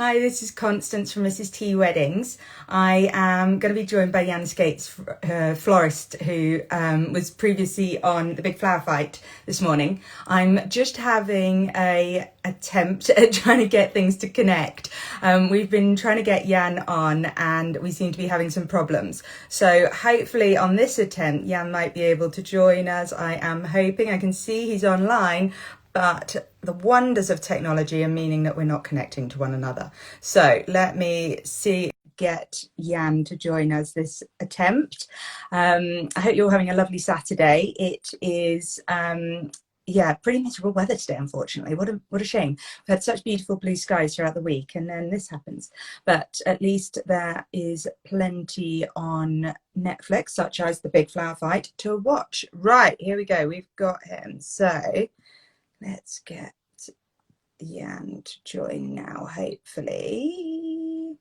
Hi, this is Constance from Mrs. T Weddings. I am going to be joined by Jan Skates, Florist, who was previously on the Big Flower Fight this morning. I'm just having a attempt at trying to get things to connect. We've been trying to get Jan on and we seem to be having some problems. So hopefully on this attempt, Jan might be able to join us. I am hoping. I can see he's online, but the wonders of technology are meaning that we're not connecting to one another. So let me get Jan to join us this attempt. I hope you're having a lovely Saturday. It is pretty miserable weather today, unfortunately. What a shame. We've had such beautiful blue skies throughout the week and then this happens. But at least there is plenty on Netflix, such as the Big Flower Fight, to watch. Right, here we go. We've got him. So let's get Jan to join now, hopefully.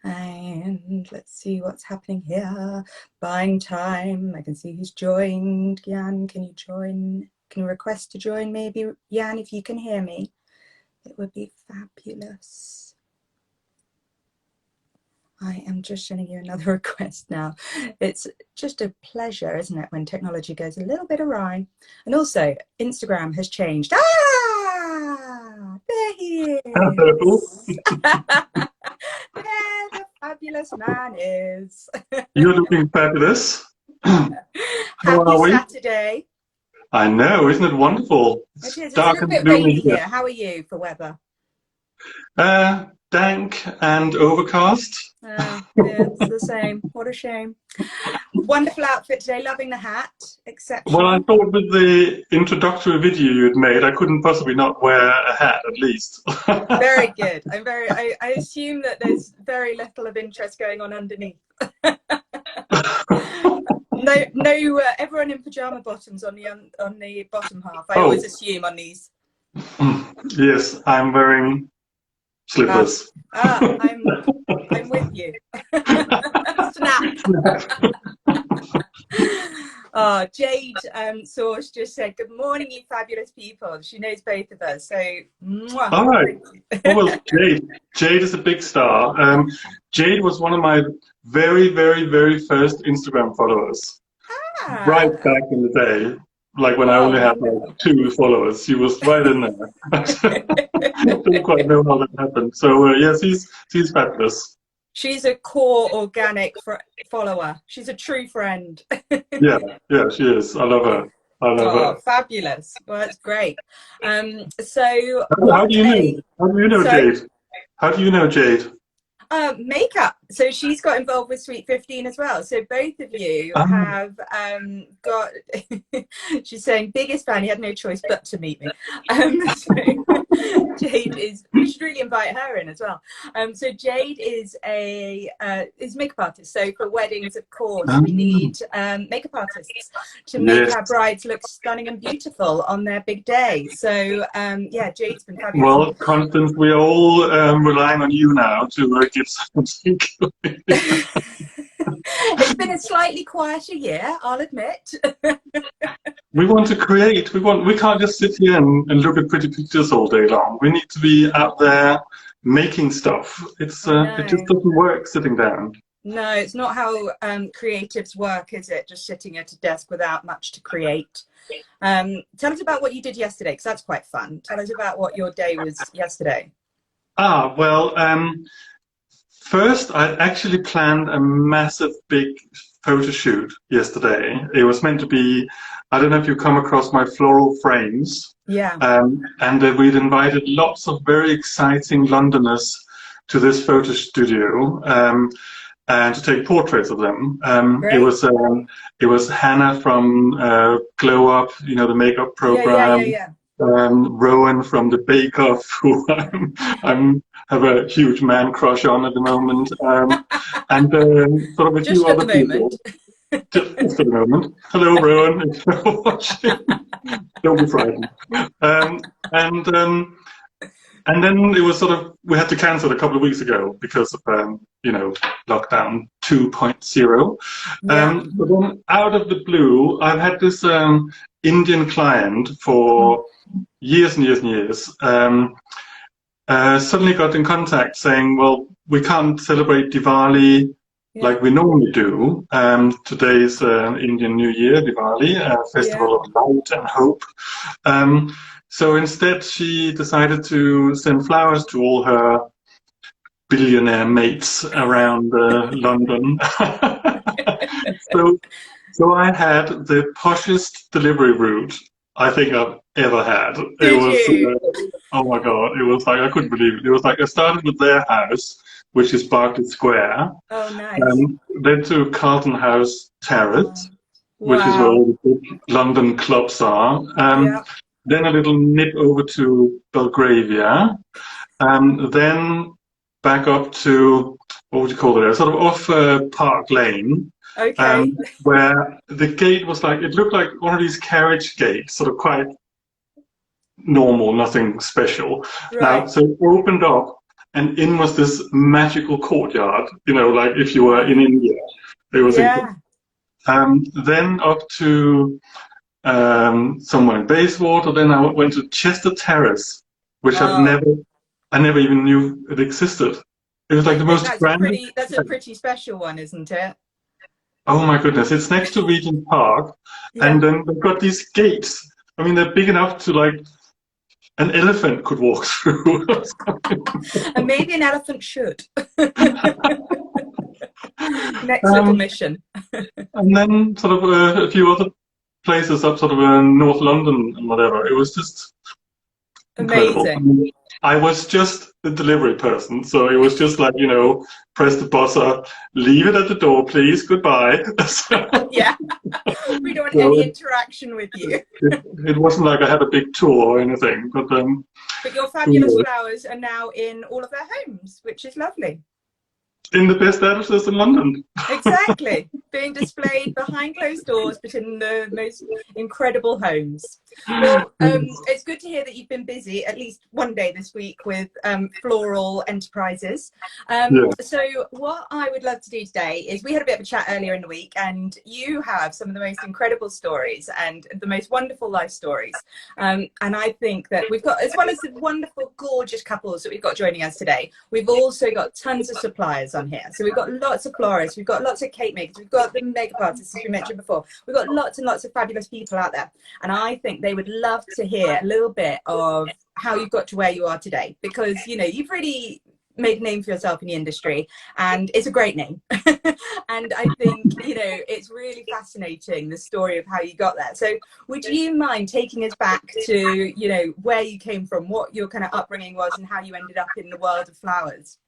And let's see what's happening here. Buying time. I can see who's joined. Jan, can you join? Can you request to join maybe? Jan, if you can hear me, it would be fabulous. I am just sending you another request now. It's just a pleasure, isn't it, when technology goes a little bit awry. And also, Instagram has changed. Ah, there he is. Hello. There the fabulous man is. You're looking fabulous. How are Happy we? Saturday. I know, isn't it wonderful? It is. It's a Dark little and bit gloomy rainy here. here. How are you for weather? Dank and overcast. Yeah, it's the same. What a shame. Wonderful outfit today. Loving the hat. Exceptional. Well, I thought with the introductory video you'd made, I couldn't possibly not wear a hat at least. Very good. I assume that there's very little of interest going on underneath. No, everyone in pajama bottoms on the bottom half. I always assume on these. Yes, I'm wearing slippers. I'm with you. Snap. Oh, Jade Source just said, good morning, you fabulous people. She knows both of us. So, mwah. All right. Well, Jade is a big star. Jade was one of my very, very, very first Instagram followers. Right back in the day, like when I only had like 2 followers. She was right in there. Don't quite know how that happened. So, yes, she's fabulous. She's a core organic follower. She's a true friend. yeah, she is. I love her. Oh, fabulous. Well, that's great. So how do you know? How do you know Jade? How do you know Jade? Makeup. So she's got involved with Sweet 15 as well. So both of you have got, she's saying, biggest fan, he had no choice but to meet me. So Jade is, we should really invite her in as well. So Jade is a makeup artist. So for weddings, of course, we need makeup artists to make our brides look stunning and beautiful on their big day. So yeah, Jade's been fabulous. Well, Constance, we are all relying on you now to give something. It's been a slightly quieter year, I'll admit. We want to create. We can't just sit here and look at pretty pictures all day long. We need to be out there making stuff. It just doesn't work sitting down. No, it's not how creatives work, is it? Just sitting at a desk without much to create. Tell us about what you did yesterday, because that's quite fun. Tell us about what your day was yesterday. Well, first I actually planned a massive big photo shoot yesterday. It was meant to be, I don't know if you come across my floral frames. Yeah. And we'd invited lots of very exciting Londoners to this photo studio and to take portraits of them. It was Hannah from Glow Up, you know, the makeup program. Yeah. Rowan from the Bake Off, who I have a huge man crush on at the moment, and sort of a few other people. Just at the moment. Hello, Rowan, if you're watching. Don't be frightened. And then it was sort of, we had to cancel a couple of weeks ago because of, lockdown 2.0. But then out of the blue, I've had this Indian client for years and years and years. suddenly got in contact saying, well, we can't celebrate Diwali Yeah. like we normally do. Today's Indian New Year, Diwali, a Yeah. festival of light and hope. Um, so instead, she decided to send flowers to all her billionaire mates around London. so, so I had the poshest delivery route I think I've ever had. It Did was, you? oh my God, it was like, I couldn't believe it. It was like, I started with their house, which is Berkeley Square, Oh, nice. then to Carlton House Terrace, which is where Wow. all the big London clubs are. Yeah. Then a little nip over to Belgravia, then back up to, what would you call it, sort of off Park Lane, Okay. where the gate was like, it looked like one of these carriage gates, sort of quite normal, nothing special. Now, Right. so it opened up, and in was this magical courtyard, like if you were in Wow. India. It was incredible. Yeah. Then up to somewhere in Bayswater. Then I went to Chester Terrace, which Oh, I never even knew it existed. It was like I the think most grand. that's a pretty special one, isn't it? Oh my goodness! It's next to Regent Park, and Yeah. then they've got these gates. I mean, they're big enough to like an elephant could walk through. And maybe an elephant should. Next little um, mission. and then sort of a few other places up sort of North London and whatever. It was just incredible. I Amazing. mean, I was just the delivery person, so it was just like, press the buzzer, leave it at the door, please, goodbye. Yeah. We don't want So any it, interaction with you. it wasn't like I had a big tour or anything, but But your who fabulous knows? flowers are now in all of their homes, which is lovely. In the best edifices in London. Exactly. Being displayed behind closed doors, but in the most incredible homes. Well, it's good to hear that you've been busy at least one day this week with Floral Enterprises. Yeah. So what I would love to do today is we had a bit of a chat earlier in the week, and you have some of the most incredible stories and the most wonderful life stories. And I think that we've got, as well as the wonderful, gorgeous couples that we've got joining us today, we've also got tons of suppliers on here. So we've got lots of florists, we've got lots of cake makers, we've got the makeup artists, as we mentioned before. We've got lots and lots of fabulous people out there. And I think they would love to hear a little bit of how you got to where you are today, because, you've really made a name for yourself in the industry, and it's a great name. And I think, it's really fascinating, the story of how you got there. So would you mind taking us back to, where you came from, what your kind of upbringing was, and how you ended up in the world of flowers?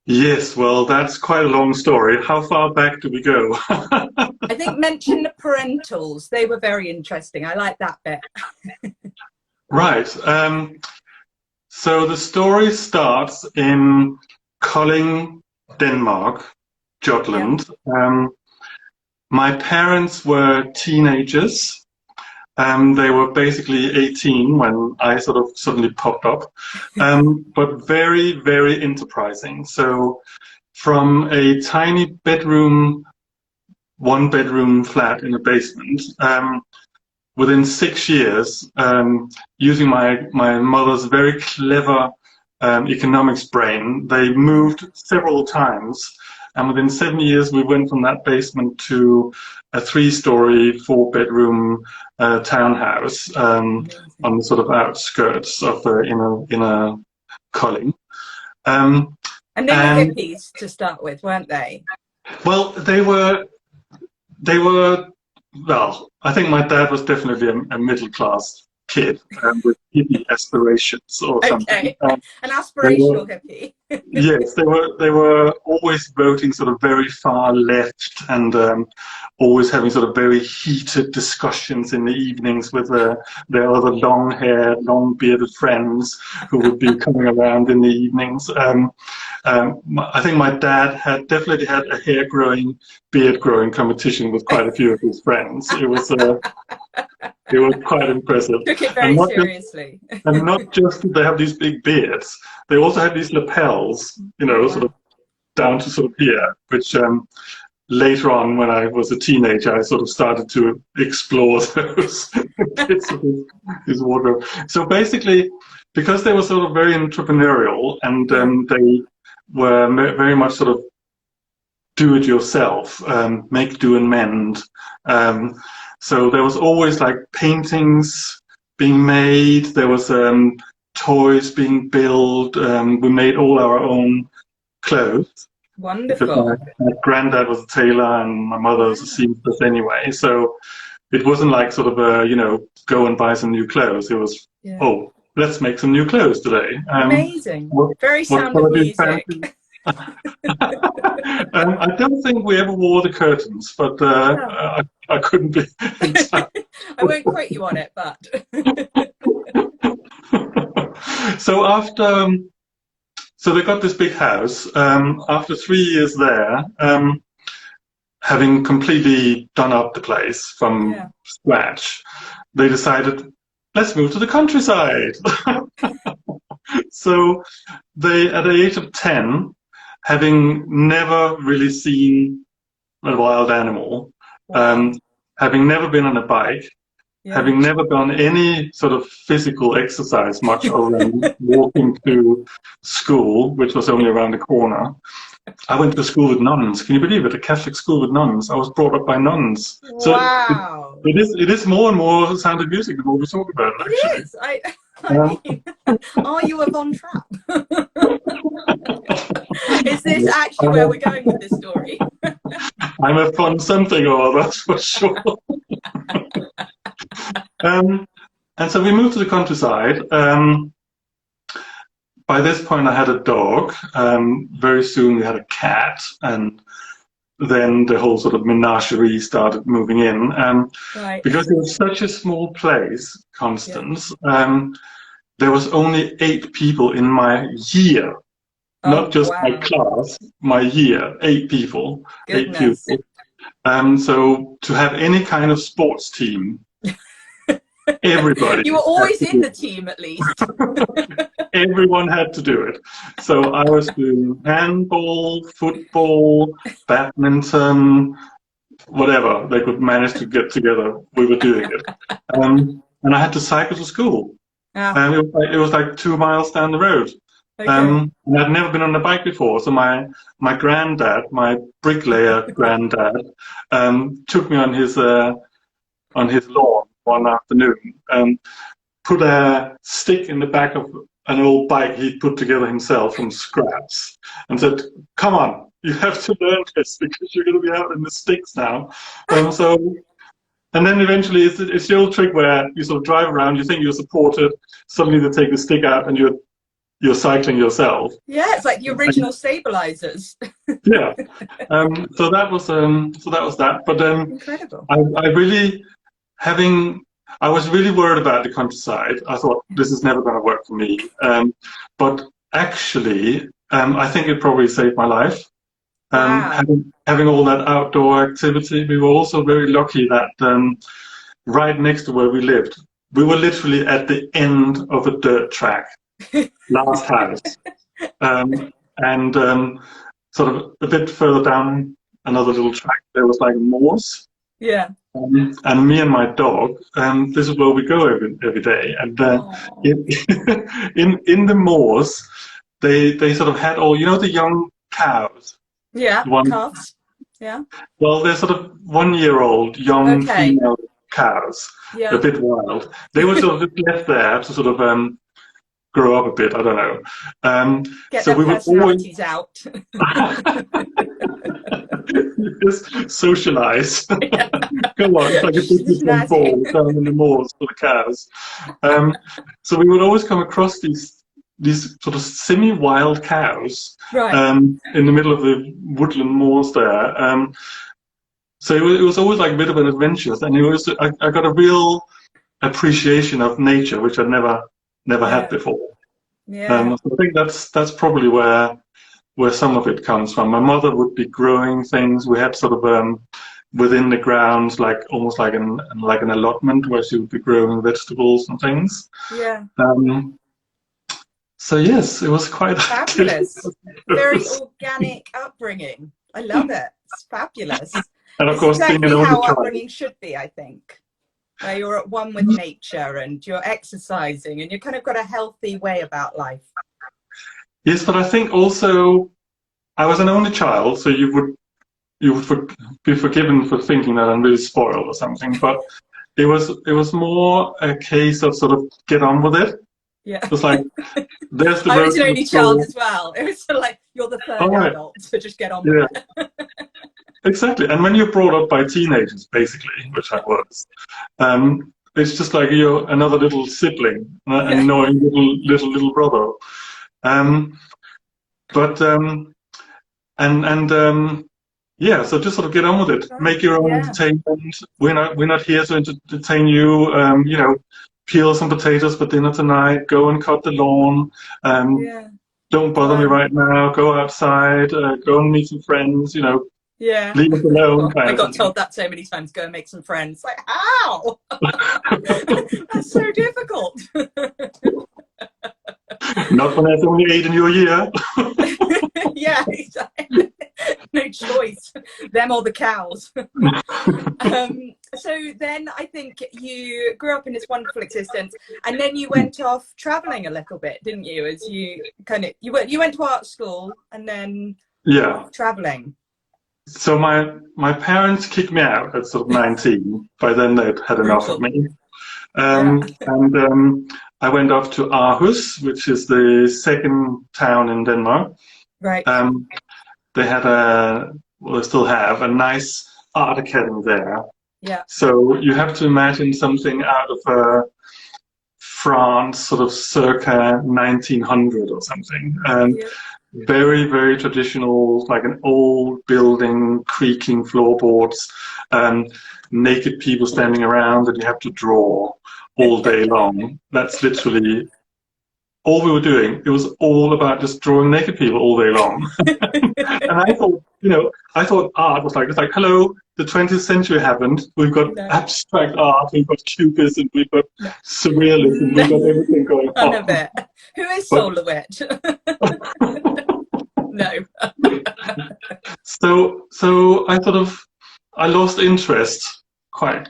Yes, well, that's quite a long story. How far back do we go? I think mention the parentals. They were very interesting. I like that bit. Right. So the story starts in Kolding, Denmark, Yeah. Jutland. My parents were teenagers. They were basically 18 when I sort of suddenly popped up, but very, very enterprising. So from a tiny one-bedroom flat in a basement, within 6 years, using my mother's very clever economics brain, they moved several times. And within 7 years, we went from that basement to a 3-story, 4-bedroom townhouse on the sort of outskirts of the inner Colling. And they were And hippies to start with, weren't they? well, they were, well, I think my dad was definitely a middle class kid with hippie aspirations or something. Okay. An They were, aspirational hippie. yes, they were always voting sort of very far left and always having sort of very heated discussions in the evenings with their other long-haired, long-bearded friends who would be coming around in the evenings. I think my dad had definitely had a beard growing competition with quite a few of his friends. It was quite impressive, Took it and very not just seriously. and not just did they have these big beards, they also had these lapels, Oh, sort of wow. down to sort of here, which later on, when I was a teenager, I sort of started to explore those bits of his wardrobe. So basically, because they were sort of very entrepreneurial, and they were very much sort of do it yourself, make, do, and mend. So there was always like paintings being made. There was toys being built. We made all our own clothes. Because Wonderful. my granddad was a tailor and my mother was a seamstress anyway. So it wasn't like sort of a, go and buy some new clothes. It was, oh, let's make some new clothes today. Amazing. Very what Sound of Music. I don't think we ever wore the curtains, but I couldn't be. I won't quote you on it, but. So so they got this big house. After 3 years there, having completely done up the place from scratch, they decided, let's move to the countryside. So they, at the age of 10, having never really seen a wild animal, having never been on a bike, having never done any sort of physical exercise much other than walking to school, which was only around the corner. I went to school with nuns. Can you believe it? A Catholic school with nuns. I was brought up by nuns. Wow. So it is more and more Sound of Music the more we talk about it, actually. It is. I mean, are you a Von Trapp? Is this actually where we're going with this story? I'm a fun something or other, for sure. And so we moved to the countryside. By this point, I had a dog. Very soon, we had a cat, and then the whole sort of menagerie started moving in. Because it was such a small place, Constance, there was only 8 people in my year. Not just my class, my year, 8 people. Goodness. 8 people. So to have any kind of sports team, everybody. You were always in the team, at least. Everyone had to do it. So I was doing handball, football, badminton, whatever they could manage to get together. We were doing it. And I had to cycle to school. It was like 2 miles down the road. And I'd never been on a bike before, so my granddad, my bricklayer granddad, took me on his lawn one afternoon, put a stick in the back of an old bike he'd put together himself from scraps, and said, "Come on, you have to learn this because you're going to be out in the sticks now." And then eventually it's the old trick where you sort of drive around, you think you're supported, suddenly they take the stick out and you're cycling yourself. Yeah, it's like the original stabilizers. Yeah. So that was that. But incredible. I was really worried about the countryside. I thought this is never going to work for me. But actually, I think it probably saved my life. Having all that outdoor activity, we were also very lucky that right next to where we lived, we were literally at the end of a dirt track. Last house, and sort of a bit further down another little track there was like moors. And me and my dog, this is where we go every day. And in the moors, they sort of had all, the young cows. Calves. Well, they're sort of 1-year-old young female cows, a bit wild. They were sort of just left there to sort of grow up a bit, I don't know. Get so their personalities out. Just socialize. Come on, it's like a business ball down in the moors for the cows. So we would always come across these sort of semi-wild cows in the middle of the woodland moors there. So it was always like a bit of an adventure, and I got a real appreciation of nature, which I'd never had before. So I think that's probably where some of it comes from. My mother would be growing things. We had sort of within the grounds, like almost like an allotment where she would be growing vegetables and things. So yes, it was quite fabulous. Very organic upbringing. I love it. It's fabulous. And of course, exactly being an only how child, upbringing should be, I think. where you're at one with nature and you're exercising and you kind of got a healthy way about life. Yes, but I think also I was an only child, so be forgiven for thinking that I'm really spoiled or something. But it was more a case of sort of get on with it. Yeah. It's like there's the I road was an to the only child school. as well. It was sort of like you're the third All right, adult, so just get on with yeah, it. exactly. And when you're brought up by teenagers, basically, which I was, it's just like you're another little sibling, an Yeah. annoying little brother. Um, but and yeah, so just sort of get on with it. Right. Make your own Yeah. entertainment. We're not here to entertain you. Peel some potatoes for dinner tonight. Go and cut the lawn. Um, Yeah. don't bother me Wow. right now. Go outside. Go and meet some friends. Yeah. Leave us alone, I kind of got thing. told that so many times, go and make some friends. Like, how? That's so difficult. Not when there's only 8 in your year. Yeah, exactly. No choice. Them or the cows. So then I think you grew up in this wonderful existence, and then you went off traveling a little bit, didn't you? As you went to art school and then Yeah. off traveling. So my parents kicked me out at sort of 19. By then they'd had enough of Brutal. me. Yeah. And I went off to Aarhus, which is the second town in Denmark. Right. They had they still have a nice art academy there. Yeah. So you have to imagine something out of France, sort of circa 1900 or something. Yeah. Very, very traditional, like an old building, creaking floorboards, naked people standing around, and you have to draw all day long. That's literally all we were doing. It was all about just drawing naked people all day long. And I thought art was like, it's like, hello, the 20th century happened. We've got No. abstract art, we've got cubism, we've got No. surrealism, we've got everything going None on. of it. Who is But Solar Witch? No. so I lost interest quite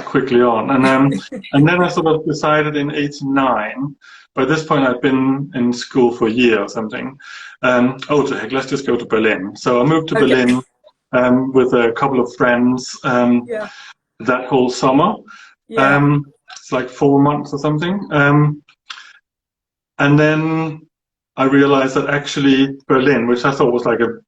quickly on, and then I sort of decided in '89. By this point, I'd been in school for a year or something. Oh, to heck, let's just go to Berlin. So I moved to Okay. Berlin with a couple of friends Yeah. that whole summer. Yeah. It's like 4 months or something. And then I realized that actually Berlin, which I thought was like a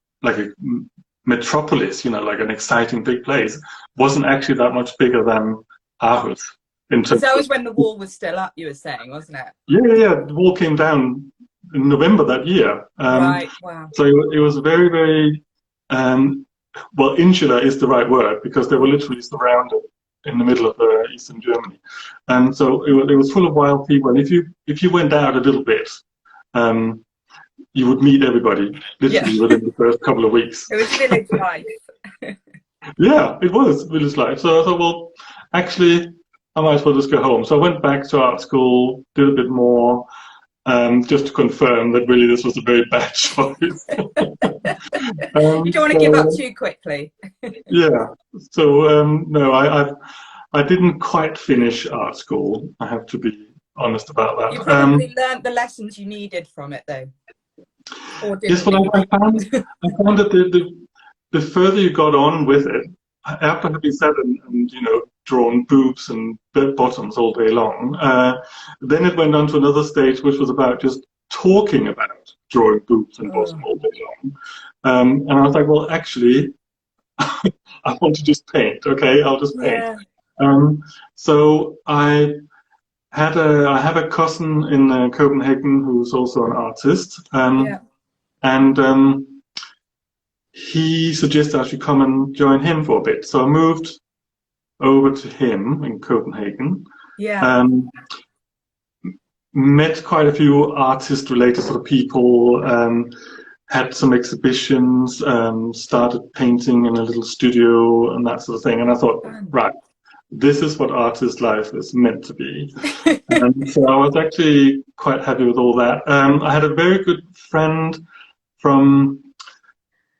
metropolis, like an exciting big place, wasn't actually that much bigger than Aarhus. Because that was when the wall was still up, you were saying, wasn't it? Yeah. The wall came down in November that year. Right. Wow. So it was very, very, well, insular is the right word, because they were literally surrounded in the middle of Eastern Germany. And so it was full of wild people. And if you went out a little bit, you would meet everybody literally within the first couple of weeks. It was village life. Yeah, it was village life. So I thought, well, actually, I might as well just go home. So I went back to art school, did a bit more, just to confirm that really this was a very bad choice. You don't want to give up too quickly. Yeah. So no, I didn't quite finish art school. I have to be honest about that. You probably learned the lessons you needed from it, though. Or didn't Yes, well, I found that the further you got on with it, after having sat and drawn boobs and bottoms all day long, then it went on to another stage, which was about just talking about drawing boobs and bottoms all day long. And I was like, well, actually, I want to just paint. Okay, I'll just paint. Yeah. So I have a cousin in Copenhagen who's also an artist, and he suggested I should come and join him for a bit. So I moved over to him in Copenhagen. Yeah. Met quite a few artist-related sort of people. Had some exhibitions. Started painting in a little studio and that sort of thing. And I thought, right, this is what artist life is meant to be. So I was actually quite happy with all that. I had a very good friend from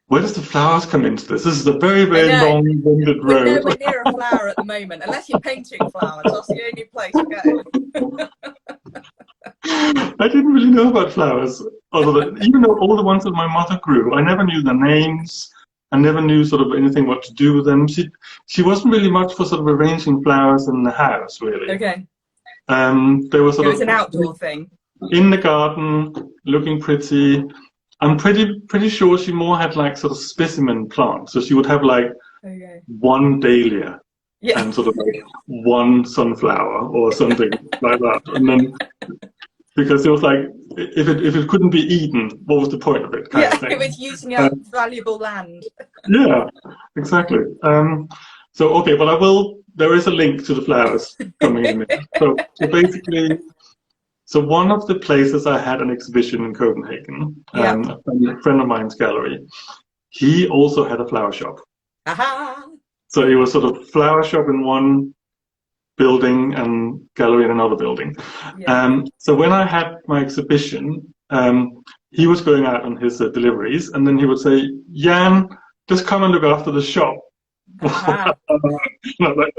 where does the flowers come into this? This is a very, I very know. long-winded We're road. nowhere near a flower at the moment, unless you're painting flowers. That's the only place to go. I didn't really know about flowers, other than, even though all the ones that my mother grew, I never knew their names. I never knew sort of anything what to do with them. She wasn't really much for sort of arranging flowers in the house, really. Okay. They were sort It was of an outdoor thing. in the garden, looking pretty. I'm pretty sure she more had like sort of specimen plants. So she would have like one dahlia Yeah. and sort of like one sunflower or something like that. And then because it was like if it couldn't be eaten, what was the point of it? Kind of thing. It was using up valuable land. Yeah, exactly. So okay, but I will. There is a link to the flowers coming in. So basically. So one of the places I had an exhibition in Copenhagen, a friend of mine's gallery, he also had a flower shop. Aha! So it was sort of flower shop in one building and gallery in another building. Yeah. So when I had my exhibition, he was going out on his deliveries, and then he would say, "Jan, just come and look after the shop." And I'm like,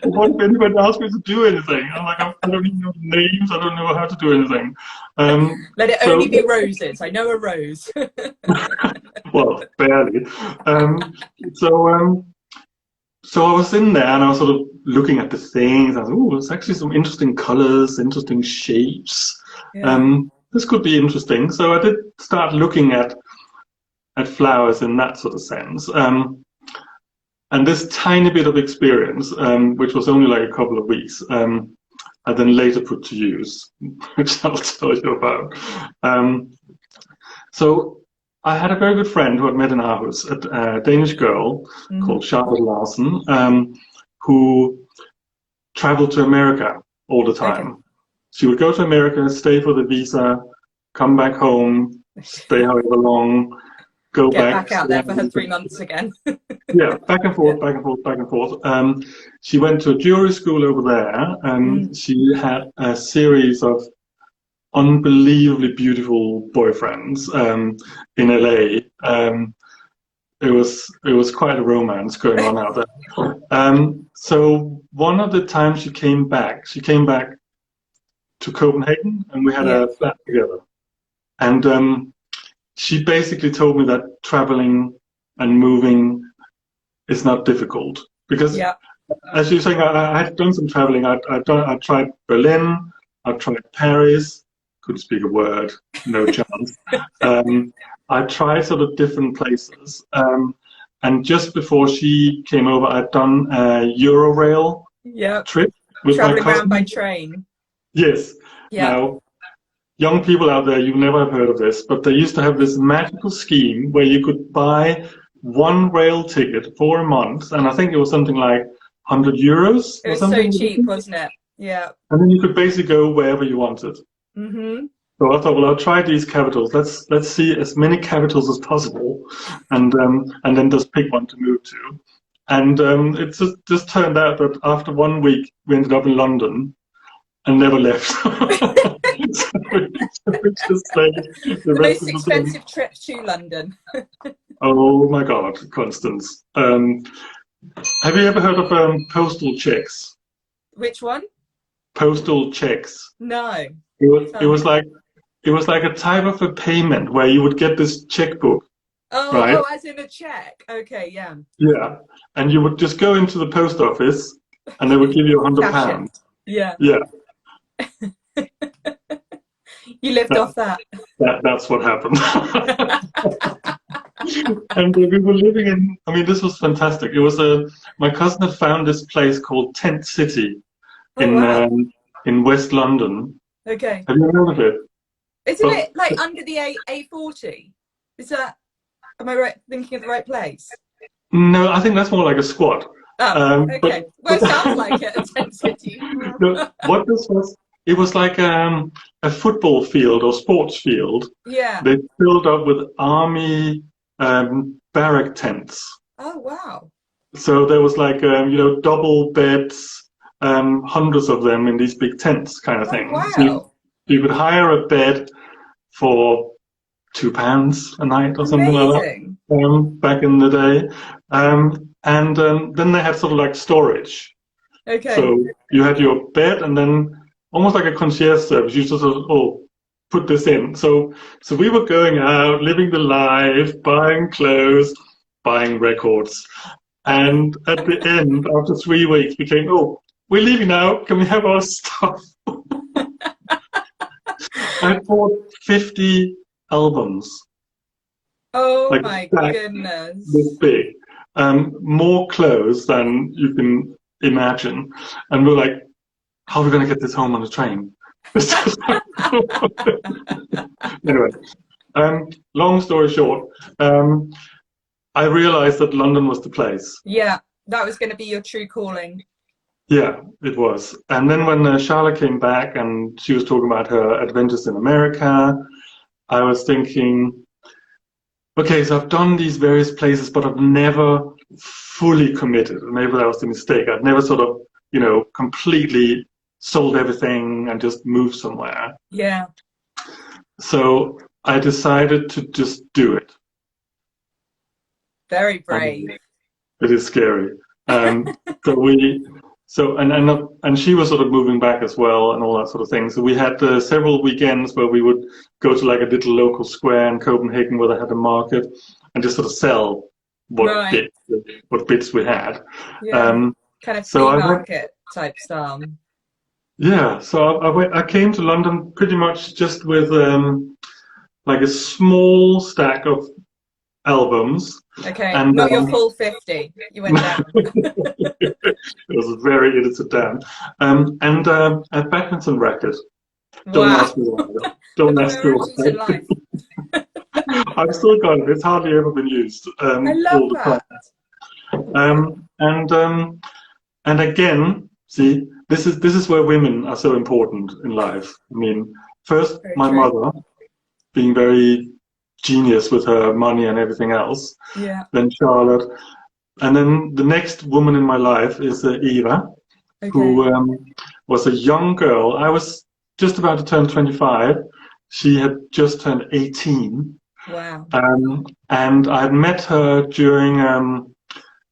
what if anyone asks me to do anything? I'm like, I don't even know the names. I don't know how to do anything. Let it only be roses. I know a rose. Well, barely. So I was in there and I was sort of looking at the things. I was, oh, there's actually some interesting colors, interesting shapes. Yeah. This could be interesting. So I did start looking at flowers in that sort of sense. And this tiny bit of experience, which was only like a couple of weeks, I then later put to use, which I'll tell you about. So I had a very good friend who I'd met in Aarhus, a Danish girl called Charlotte Larsen, who traveled to America all the time. Okay. She would go to America, stay for the visa, come back home, stay however long, go Get back out there for her 3 months again. Yeah, back and forth, back and forth, back and forth. She went to a jewelry school over there, and she had a series of unbelievably beautiful boyfriends in LA. It was quite a romance going on out there. So one of the times she came back to Copenhagen, and we had a flat together. And she basically told me that traveling and moving is not difficult because, as you're saying, I had done some traveling. I tried Berlin, I tried Paris, couldn't speak a word, no chance. I tried sort of different places. And just before she came over, I'd done a Eurorail trip with my cousin. Traveling around by train. Yes. Yeah. Now, young people out there, you never have heard of this, but they used to have this magical scheme where you could buy one rail ticket for a month, and I think it was something like 100 euros. It was so cheap, wasn't it? Yeah. And then you could basically go wherever you wanted. So I thought, well, I'll try these capitals. Let's see as many capitals as possible, and then just pick one to move to. And it just turned out that after 1 week, we ended up in London and never left. The most expensive trip to London. Oh my God, Constance. Have you ever heard of postal checks? Which one? Postal checks. No. It was like a type of a payment where you would get this checkbook. Oh, as in a check. Okay, yeah. Yeah, and you would just go into the post office, and they would give you £100. Yeah. Yeah. You lived off that. That's what happened. And we were living in, I mean, this was fantastic. It was my cousin had found this place called Tent City in West London. Okay. Have you heard of it? Isn't it like under the A40? Is that, am I right thinking of the right place? No, I think that's more like a squat. Oh, okay. Well, it sounds like it, a Tent City. No, what this was, it was like a football field or sports field. Yeah. They filled up with army barrack tents. Oh, wow. So there was like, double beds, hundreds of them in these big tents kind of thing. Wow. So you could hire a bed for £2 a night or something like Amazing. that, back in the day. Then they had sort of like storage. Okay. So you had your bed, and then almost like a concierge service, you just sort of, put this in. So we were going out, living the life, buying clothes, buying records. And at the end, after 3 weeks, we came, we're leaving now. Can we have our stuff? I bought 50 albums. Oh Like my goodness. this big. More clothes than you can imagine. And we're like, how are we going to get this home on the train? Anyway, long story short, I realized that London was the place. Yeah, that was going to be your true calling. Yeah, it was. And then when Charlotte came back and she was talking about her adventures in America, I was thinking, okay, so I've done these various places, but I've never fully committed. Maybe that was the mistake. I've never sort of, completely sold everything and just moved somewhere. Yeah. So I decided to just do it. Very brave. It is scary. And she was sort of moving back as well and all that sort of thing. So we had several weekends where we would go to like a little local square in Copenhagen where they had a market and just sort of sell what bits we had. Yeah. Kind of flea market type style. Yeah. So I came to London pretty much just with like a small stack of albums. Okay, and not your full 50. You went down. It was very edited down. And a badminton racket. Don't ask me why. Don't ask me why. I've still got it. It's hardly ever been used. I love that. And again, see, this is where women are so important in life. I mean, first my mother, being very genius with her money and everything else. Yeah. Then Charlotte, and then the next woman in my life is Eva, who was a young girl. I was just about to turn 25. She had just turned 18. Wow. And I had met her during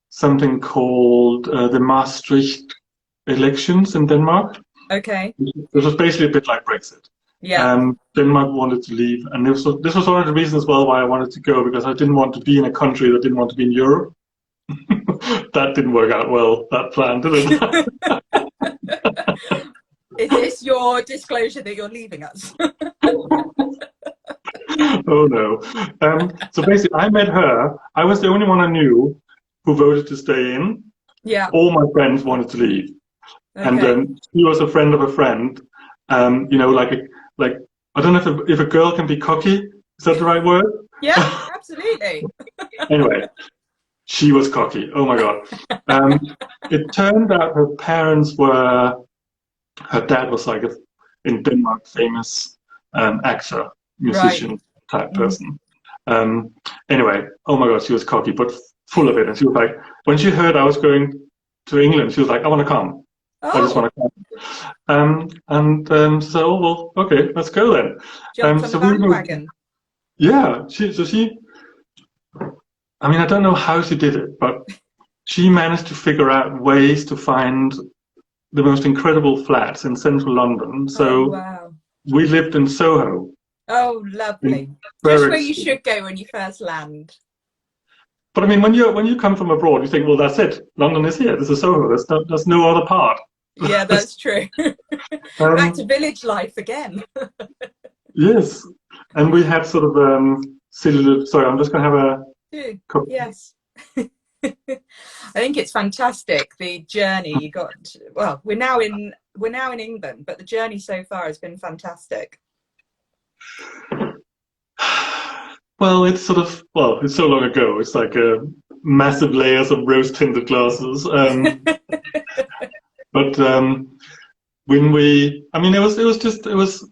something called the Maastricht elections in Denmark. Okay. It was basically a bit like Brexit. Yeah. Denmark wanted to leave, and this was one of the reasons as well why I wanted to go, because I didn't want to be in a country that didn't want to be in Europe. That didn't work out well, that plan, did it? Is this your disclosure that you're leaving us? Oh no. So basically, I met her. I was the only one I knew who voted to stay in. Yeah. All my friends wanted to leave. Okay. And she was a friend of a friend. Like I don't know if a girl can be cocky. Is that the right word? Yeah, absolutely. Anyway, she was cocky. Oh my God. It turned out her parents were. Her dad was like in Denmark famous actor, musician type person. Anyway, oh my God, she was cocky, but full of it. And she was like, when she heard I was going to England, she was like, I want to come. I just want to come. So, well, okay, let's go then. Jumped on the bandwagon. Yeah, she, I mean, I don't know how she did it, but she managed to figure out ways to find the most incredible flats in central London. So we lived in Soho. Oh, lovely. Just where you should go when you first land. But I mean, when you come from abroad, you think, well, that's it. London is here. This is Soho. There's no other part. Yeah, that's true. Back to village life again. Yes. And we had sort of silly. Sorry, I'm just going to have a cup. Yes. I think it's fantastic, the journey you got. Well, we're now in England, but the journey so far has been fantastic. Well, it's so long ago. It's like massive layers of rose-tinted glasses. But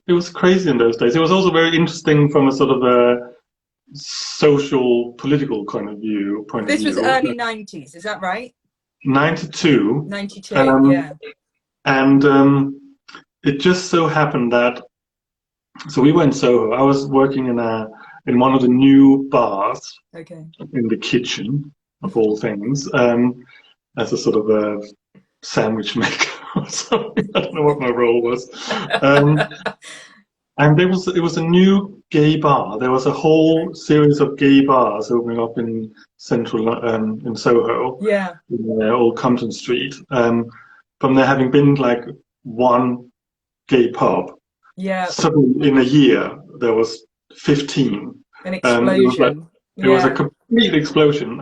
it was crazy in those days. It was also very interesting from a sort of a social, political point of view. This was early 90s, is that right? 92. 92, yeah. And it just so happened that, so we were in Soho. I was working in a in one of the new bars Okay. in the kitchen, of all things, as a sort of a sandwich maker or something. I don't know what my role was. And it was a new gay bar. There was a whole series of gay bars opening up in central in Soho, Yeah. in Old Compton Street. From there having been like one gay pub, Yeah. suddenly in a year there was 15. An It was like explosion. it was a Yeah. complete explosion.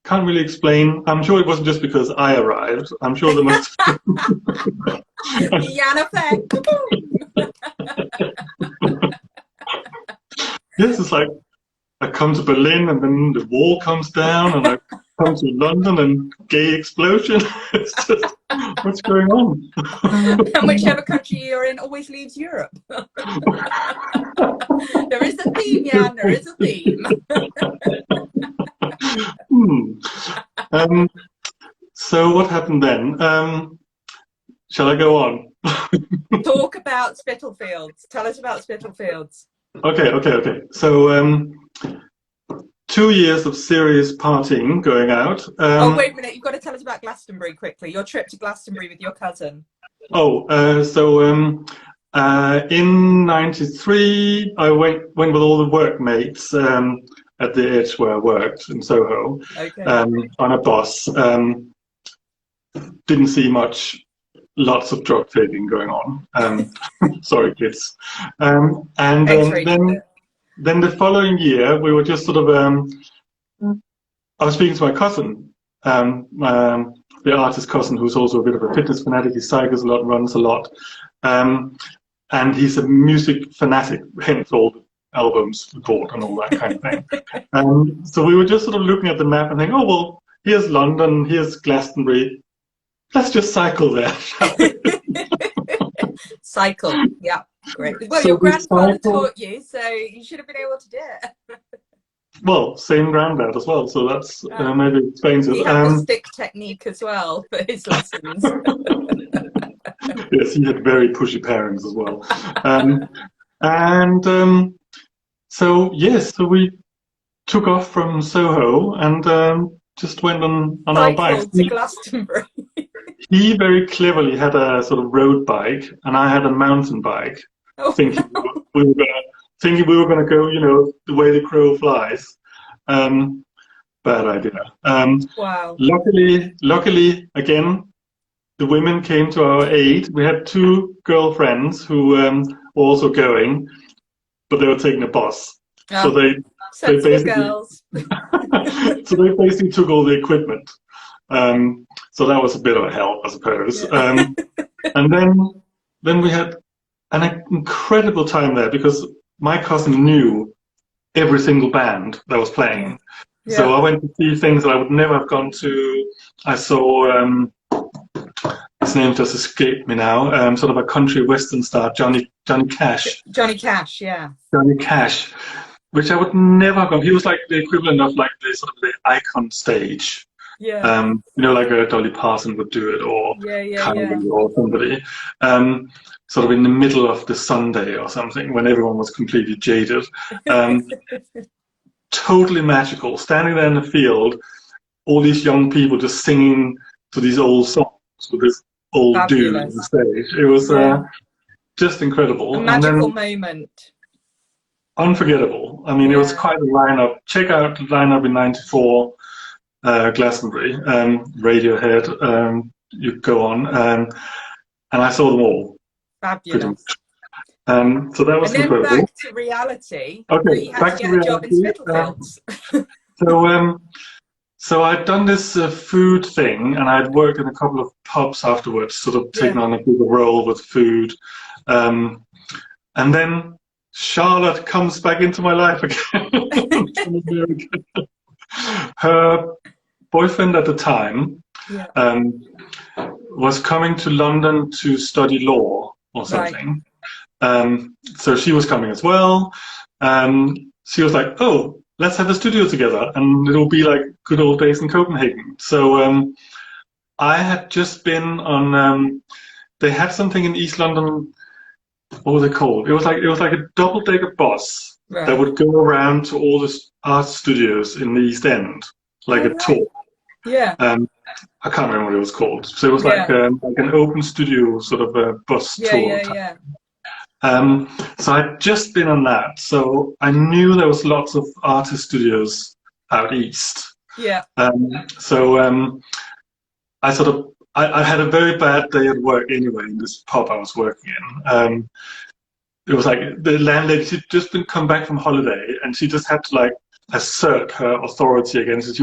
Can't really explain. I'm sure it wasn't just because I arrived. I'm sure there must. Jan effect. Yes, it's like I come to Berlin and then the wall comes down, and I come to London and gay explosion. It's just what's going on? And whichever country you're in always leaves Europe. There is a theme, Jan. There is a theme. So what happened then? Shall I go on? Talk about Spitalfields. Tell us about Spitalfields. Okay. So 2 years of serious partying going out. Oh, wait a minute. You've got to tell us about Glastonbury quickly. Your trip to Glastonbury with your cousin. In '93, I went with all the workmates at the Edge where I worked in Soho, Okay. on a bus. Didn't see much. Lots of drug taking going on. Sorry, kids. And then the following year, we were just sort of. I was speaking to my cousin, the artist cousin, who's also a bit of a fitness fanatic. He cycles a lot, runs a lot, and he's a music fanatic. Hence all the albums we bought and all that kind of thing. So we were just sort of looking at the map and thinking, oh well, here's London, here's Glastonbury. Let's just cycle there. Cycle, yeah, great. Well, So your we grandfather cycle- taught you, so you should have been able to do it. Well, same granddad as well, so that's maybe explains it. He had the stick technique as well for his lessons. Yes, he had very pushy parents as well. So we took off from Soho and just went on our bikes. Cycled to Glastonbury. He very cleverly had a sort of road bike, and I had a mountain bike, Oh, thinking we were going to go, the way the crow flies. Bad idea. wow. Luckily, again, the women came to our aid. We had two girlfriends who were also going, but they were taking a bus. Oh, So they basically girls. so they basically took all the equipment. So that was a bit of a help, I suppose. Yeah. And then we had an incredible time there because my cousin knew every single band that was playing. Yeah. So I went to see things that I would never have gone to. I saw his name just escaped me now. Sort of a country western star, Johnny Cash. Johnny Cash, yeah. Johnny Cash, which I would never have gone. He was like the equivalent of like the sort of the icon stage. Yeah. Like a Dolly Parton would do it, or Yeah. or somebody. Sort of in the middle of the Sunday or something when everyone was completely jaded. Totally magical. Standing there in the field, all these young people just singing to these old songs with this old dude on the stage. It was just incredible. A magical moment. Unforgettable. I mean, it was quite a lineup. Check out the lineup in '94, Glastonbury, Radiohead. You go on, and I saw them all. Fabulous. So that was incredible. And then back to reality. Okay, you had back to get to a job in Spitalfields. So I'd done this food thing, and I'd worked in a couple of pubs afterwards, sort of taking on a bigger role with food. And then Charlotte comes back into my life again. Her boyfriend at the time was coming to London to study law or something. Right. So she was coming as well. She was like, oh, let's have a studio together and it'll be like good old days in Copenhagen. So I had just been on, they had something in East London, what was it called? It was like a double-decker bus that Right. would go around to all the art studios in the East End, like Oh, a tour. right. Yeah. I can't remember what it was called. So it was Yeah. like an open studio sort of a bus Yeah. tour. Yeah. Yeah. So I'd just been on that, so I knew there was lots of artist studios out east. Yeah. So I sort of I had a very bad day at work anyway in this pub I was working in. It was like the landlady, she'd just been come back from holiday and she just had to like assert her authority against it.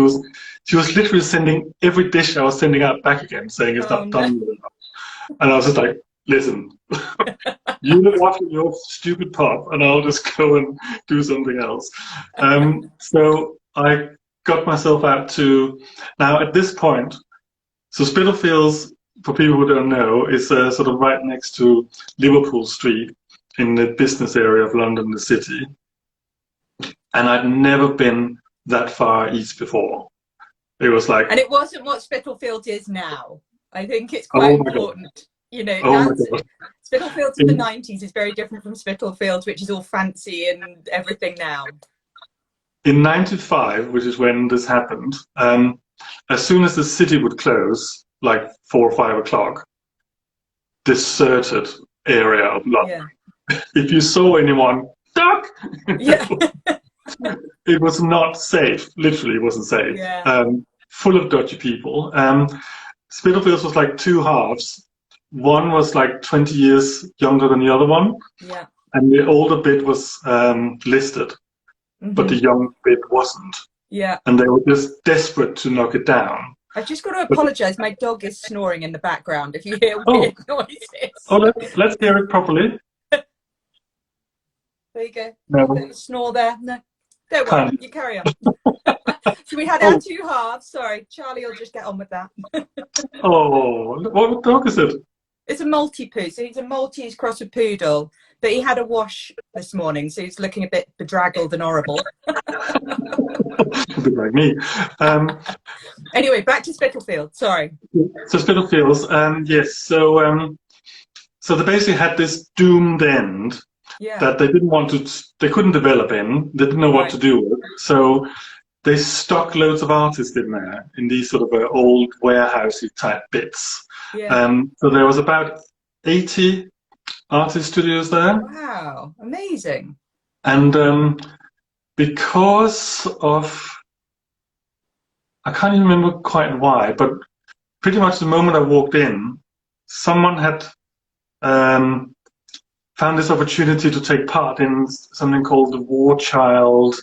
She was literally sending every dish I was sending out back again, saying it's Oh not no. done well enough. And I was just like, listen, you look after your stupid pub and I'll just go and do something else. So I got myself out to, now at this point, so Spitalfields, for people who don't know, is sort of right next to Liverpool Street in the business area of London, the city. And I'd never been that far east before. It was like, And it wasn't what Spitalfields is now. I think it's quite oh my God, important. You know, oh my that's God. Spitalfields of the 90s is very different from Spitalfields, which is all fancy and everything now. In 95, which is when this happened, as soon as the city would close, like 4 or 5 o'clock, deserted area of London. Yeah. If you saw anyone, duck! Yeah. It was not safe. Literally, it wasn't safe. Yeah. Full of dodgy people. Spitalfields was like two halves. One was like 20 years younger than the other one, Yeah. and the older bit was listed, but the young bit wasn't. Yeah. And they were just desperate to knock it down. I've just got to But, apologise. My dog is snoring in the background if you hear oh, weird noises. oh, let's hear it properly. There you go. No, Little snore there. No, don't worry. can't. You carry on. So we had our Oh, two halves. Sorry, Charlie will just get on with that. oh, what dog is it? It's a Maltipoo. So he's a Maltese cross with poodle, but he had a wash this morning, so he's looking a bit bedraggled and horrible. A bit like me. Anyway, back to Spitalfield. Sorry. So Spitalfields, yes. So they basically had this doomed end Yeah. that they didn't want to. They couldn't develop in. They didn't know what to do with. So they stuck loads of artists in there in these sort of old warehousey type bits. Yeah. So there was about 80 artist studios there. Wow. Amazing. And because of, I can't even remember quite why, but pretty much the moment I walked in, someone had found this opportunity to take part in something called the War Child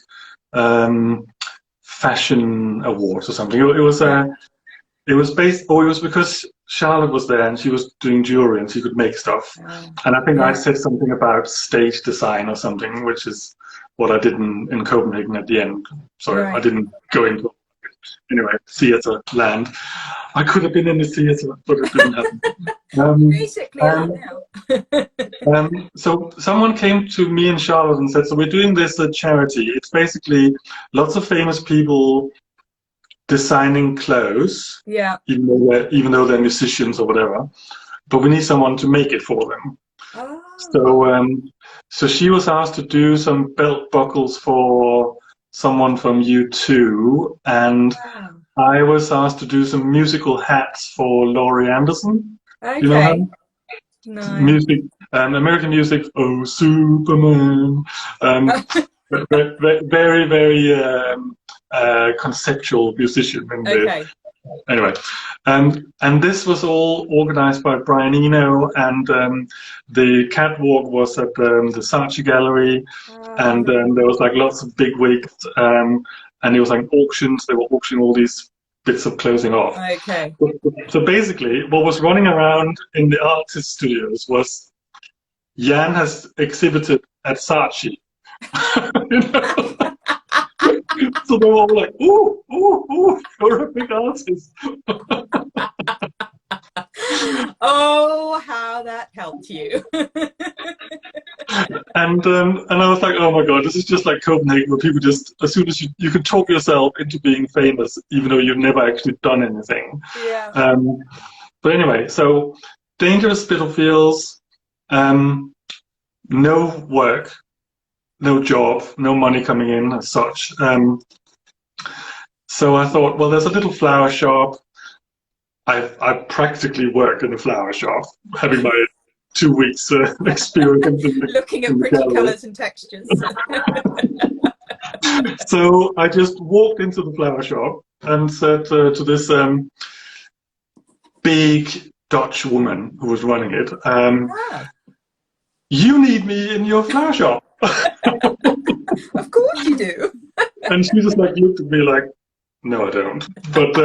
Fashion Awards or something. It was based, or it was because Charlotte was there and she was doing jewelry and she could make stuff. And I think I said something about stage design or something, which is what I did in Copenhagen at the end. Sorry, I didn't go into anyway, theatre land. I could have been in the theatre, but it didn't happen. Basically, now. So someone came to me and Charlotte and said, so we're doing this charity. It's basically lots of famous people designing clothes, even though they're musicians or whatever, but we need someone to make it for them. So she was asked to do some belt buckles for someone from U2, and I was asked to do some musical hats for Laurie Anderson. Okay. You know her? No. Music, American music. Oh, Superman. Very, very conceptual musician. Anyway, and this was all organized by Brian Eno, and the catwalk was at the Saatchi Gallery, and there was like lots of big wigs, and it was like auctions. They were auctioning all these bits of clothing off. Okay. So basically, what was running around in the artist studios was Jan has exhibited at Saatchi. You know? So they were all like, ooh, ooh, ooh, you're a big artist. Oh, how that helped you. And I was like, oh my God, this is just like Copenhagen, where people just, as soon as you can talk yourself into being famous, even though you've never actually done anything. Yeah. But anyway, so dangerous Spitalfields, no work. no job, no money coming in as such. So I thought, well, there's a little flower shop. I practically worked in a flower shop, having my 2 weeks experience looking at in the pretty gallery. colours and textures. So I just walked into the flower shop and said to this big Dutch woman who was running it, "You need me in your flower shop." Of course you do. And she just like looked at me like, "No, I don't." But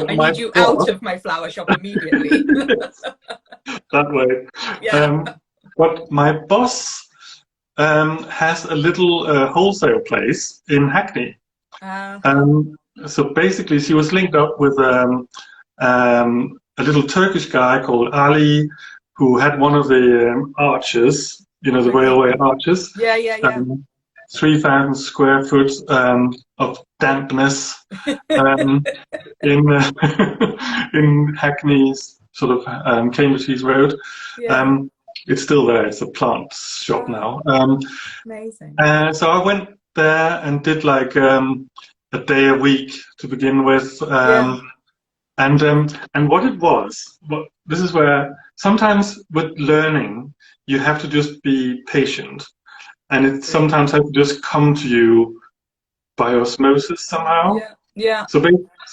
I need you out of my flower shop immediately. That way. Yeah. But my boss has a little wholesale place in Hackney. So basically, she was linked up with a little Turkish guy called Ali, who had one of the arches, you know, the railway arches. Yeah, yeah, yeah. 3,000 square foot of dampness in in Hackney's sort of Cambridge Heath Road. Yeah. It's still there. It's a plant shop now. Amazing. So I went there and did like a day a week to begin with. And what it was, this is where sometimes with learning, you have to just be patient. And it sometimes has to just come to you by osmosis somehow. Yeah. So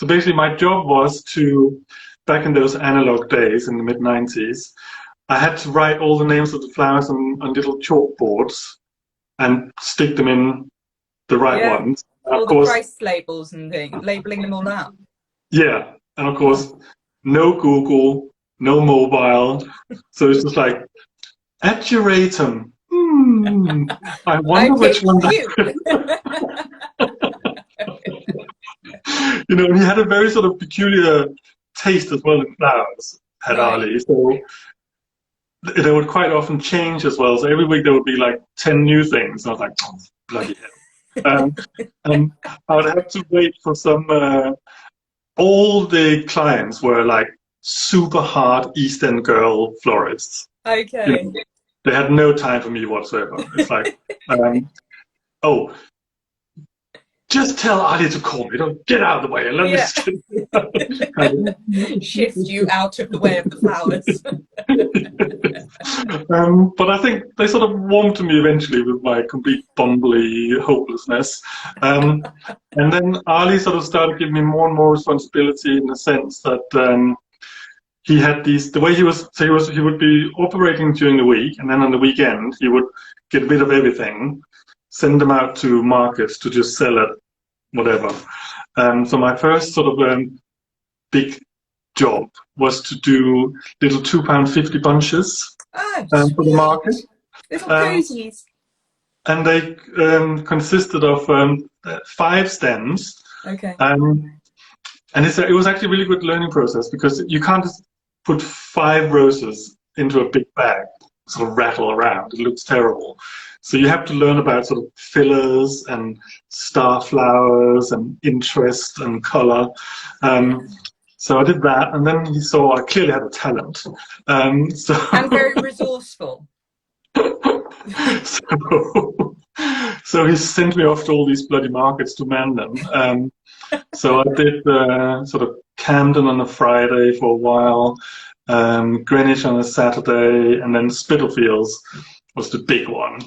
basically my job was to, back in those analog days in the mid-90s, I had to write all the names of the flowers on little chalkboards and stick them in the right ones. All the price labels and things, labeling them all out. Yeah. And of course, no Google, no mobile. So it's just like, Adjuratum. I wonder which one that You know, he had a very sort of peculiar taste as well in flowers, had Ali. So they would quite often change as well. So every week there would be like 10 new things. I was like, oh, bloody hell. And I would have to wait for some, all the clients were like super hard East End girl florists. Okay. You know, they had no time for me whatsoever. It's like, oh, just tell Ali to call me. Don't get out of the way and let me shift you out of the way of the flowers. But I think they sort of warmed to me eventually with my complete bumbly hopelessness. And then Ali sort of started giving me more and more responsibility in the sense that he had these, the way he was, so he would be operating during the week, and then on the weekend he would get rid of everything, send them out to markets to just sell it, whatever. So my first sort of big job was to do little £2.50 bunches for the market. Little posies. And they consisted of 5 stems. Okay. And it was actually a really good learning process because you can't just put 5 roses into a big bag, sort of rattle around. It looks terrible. So you have to learn about sort of fillers and star flowers and interest and color. So I did that, and then he saw I clearly had a talent. And very resourceful. So he sent me off to all these bloody markets to man them. So I did sort of Camden on a Friday for a while, Greenwich on a Saturday, and then Spitalfields was the big one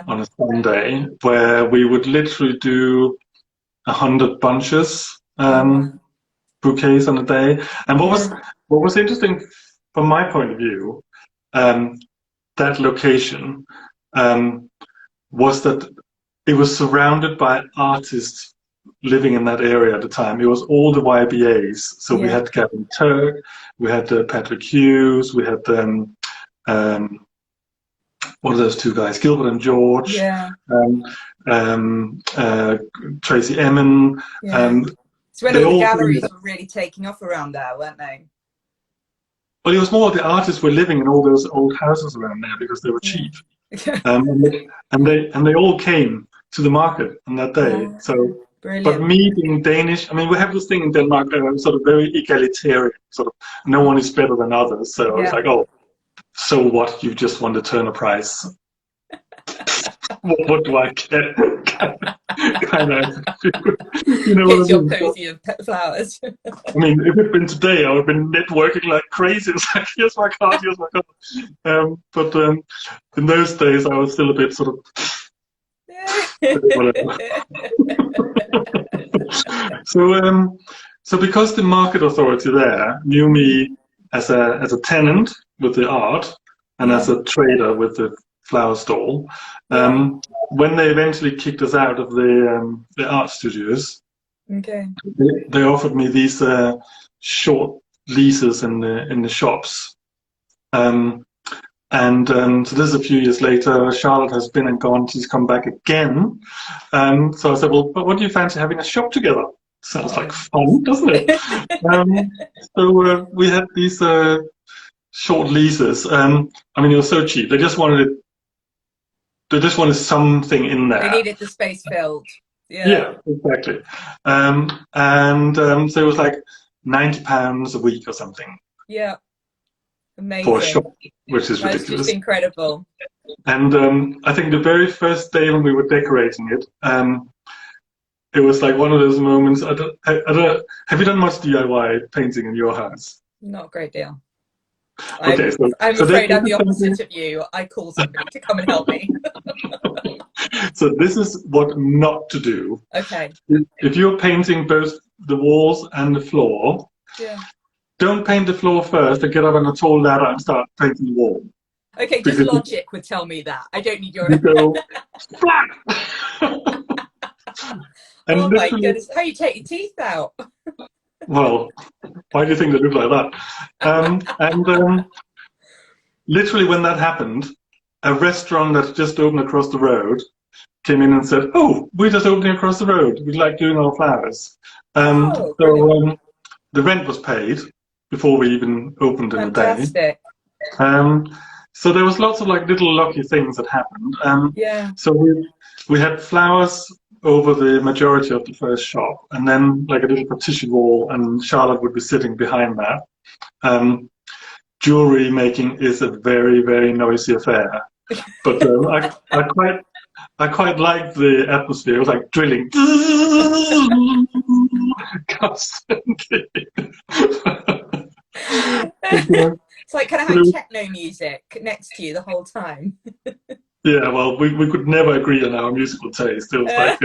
on a Sunday, where we would literally do 100 bunches, bouquets on a day. And what was interesting from my point of view, that location was that it was surrounded by artists living in that area at the time. It was all the YBAs. So we had Gavin Turk, we had Patrick Hughes, we had what are those 2 guys? Gilbert and George, Tracy Emin. So when all the galleries were really taking off around there, weren't they? Well, it was more the artists were living in all those old houses around there because they were cheap. And they all came to the market on that day. So, brilliant. But me being Danish, I mean, we have this thing in Denmark, sort of very egalitarian, sort of no one is better than others. So it's like, oh, so what? You just want to turn a price. what do I get? Kind of, you know what Here's I your mean? posy of flowers. I mean, if it'd been today, I would have been networking like crazy. It's like, here's my card, here's my card. But in those days, I was still a bit sort of whatever. So, so because the market authority there knew me as a tenant with the art and as Yeah, a trader with the flower stall, yeah, when they eventually kicked us out of the art studios, okay. they offered me these short leases in the shops. Um, and so this is a few years later. Charlotte has been and gone. She's come back again. So I said, well, but what do you fancy having a shop together? Sounds like Oh. fun, doesn't it? So we had these short leases. I mean, it was so cheap. They just wanted it. They just wanted something in They there. needed the space filled. Yeah, Yeah, exactly. So it was like £90 a week or something yeah. for a shop, Amazing. which is That's just ridiculous. incredible. And I think the very first day when we were decorating it, it was like one of those moments. I don't. Have you done much DIY painting in your house? Not a great deal. Okay, I'm so this afraid I'm the is something. opposite of you. I call somebody to come and help me. So this is what not to do. Okay. If you're painting both the walls and the floor, Yeah. don't paint the floor first and get up on a tall ladder and start painting the wall. Okay, just Because logic would tell me that. I don't need your. you go splat. And Oh my literally, goodness. How you take your teeth out? well, why do you think they look like that? And literally, when that happened, a restaurant that just opened across the road came in and said, "Oh, we're just opening across the road. We'd like doing our flowers." Oh, brilliant. The rent was paid before we even opened in the day. Fantastic. Um, so there was lots of like little lucky things that happened. Yeah. So we had flowers over the majority of the first shop, and then like a little partition wall, and Charlotte would be sitting behind that. Jewelry making is a very, very noisy affair, but I quite liked the atmosphere. It was like drilling constantly. It's like kind of having techno music next to you the whole time. Yeah, well, we could never agree on our musical taste. It was like,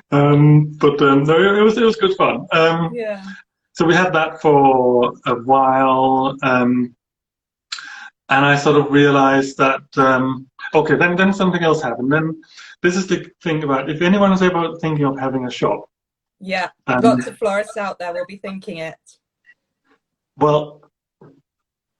but no, it was good fun. Yeah. So we had that for a while, and I sort of realized that okay, then something else happened. Then this is the thing about if anyone is ever thinking of having a shop. Yeah. Lots of florists out there will be thinking it. Well,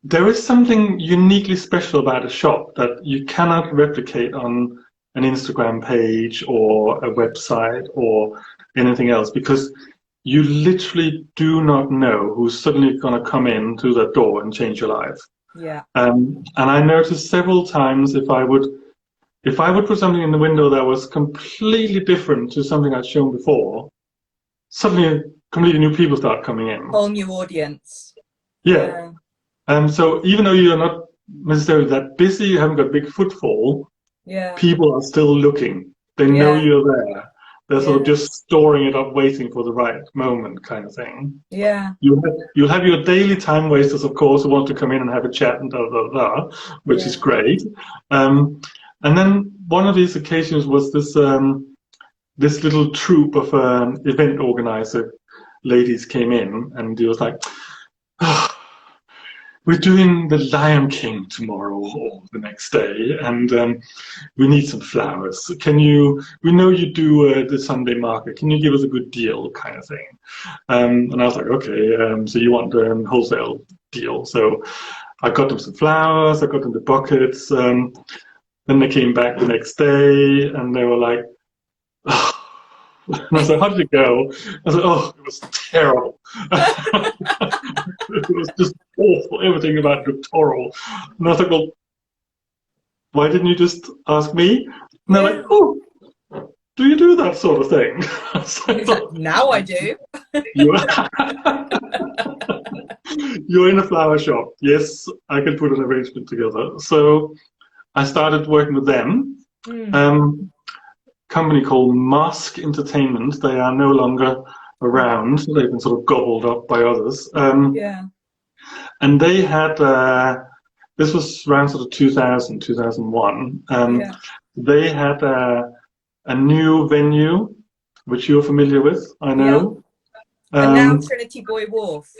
there is something uniquely special about a shop that you cannot replicate on an Instagram page or a website or anything else because you literally do not know who's suddenly going to come in through that door and change your life. Yeah. And I noticed several times if I would put something in the window that was completely different to something I'd shown before, suddenly completely new people start coming in. Whole new audience. Yeah. So even though you're not necessarily that busy, you haven't got big footfall, Yeah. people are still looking. They know you're there. They're sort of just storing it up, waiting for the right moment, kind of thing. Yeah. You'll have your daily time wasters, of course, who want to come in and have a chat and which is great. And then one of these occasions was this this little troupe of event organizer ladies came in, and he was like, oh, we're doing the Lion King tomorrow or the next day, and we need some flowers. We know you do the Sunday market. Can you give us a good deal, kind of thing? And I was like, okay, so you want the wholesale deal. So I got them some flowers, I got them the buckets. Then they came back the next day, and they were like, oh. And I was like, how did it go? I was like, oh, it was terrible. It was just awful. Everything about it looked horrible. And I was like, well, why didn't you just ask me? And they're like, oh, do you do that sort of thing? So now I do. You're in a flower shop. Yes, I can put an arrangement together. So I started working with them. Company called Mask Entertainment. They are no longer around. They've been sort of gobbled up by others. Yeah. And they had, this was around sort of 2000, 2001. Yeah. They had a new venue, which you're familiar with, I know. And now Trinity Boy Wharf.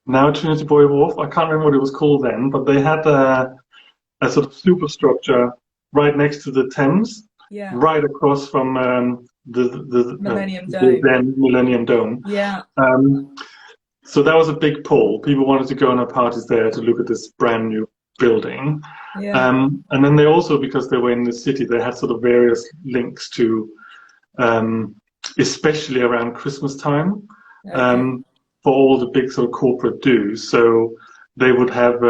Now Trinity Boy Wharf. I can't remember what it was called then, but they had a sort of superstructure right next to the Thames, right across from the Millennium Dome. then Millennium Dome. Yeah. So that was a big pull. People wanted to go on our parties there to look at this brand new building. Yeah. And then they also, because they were in the city, they had sort of various links to, especially around Christmas time, for all the big sort of corporate dues. So they would have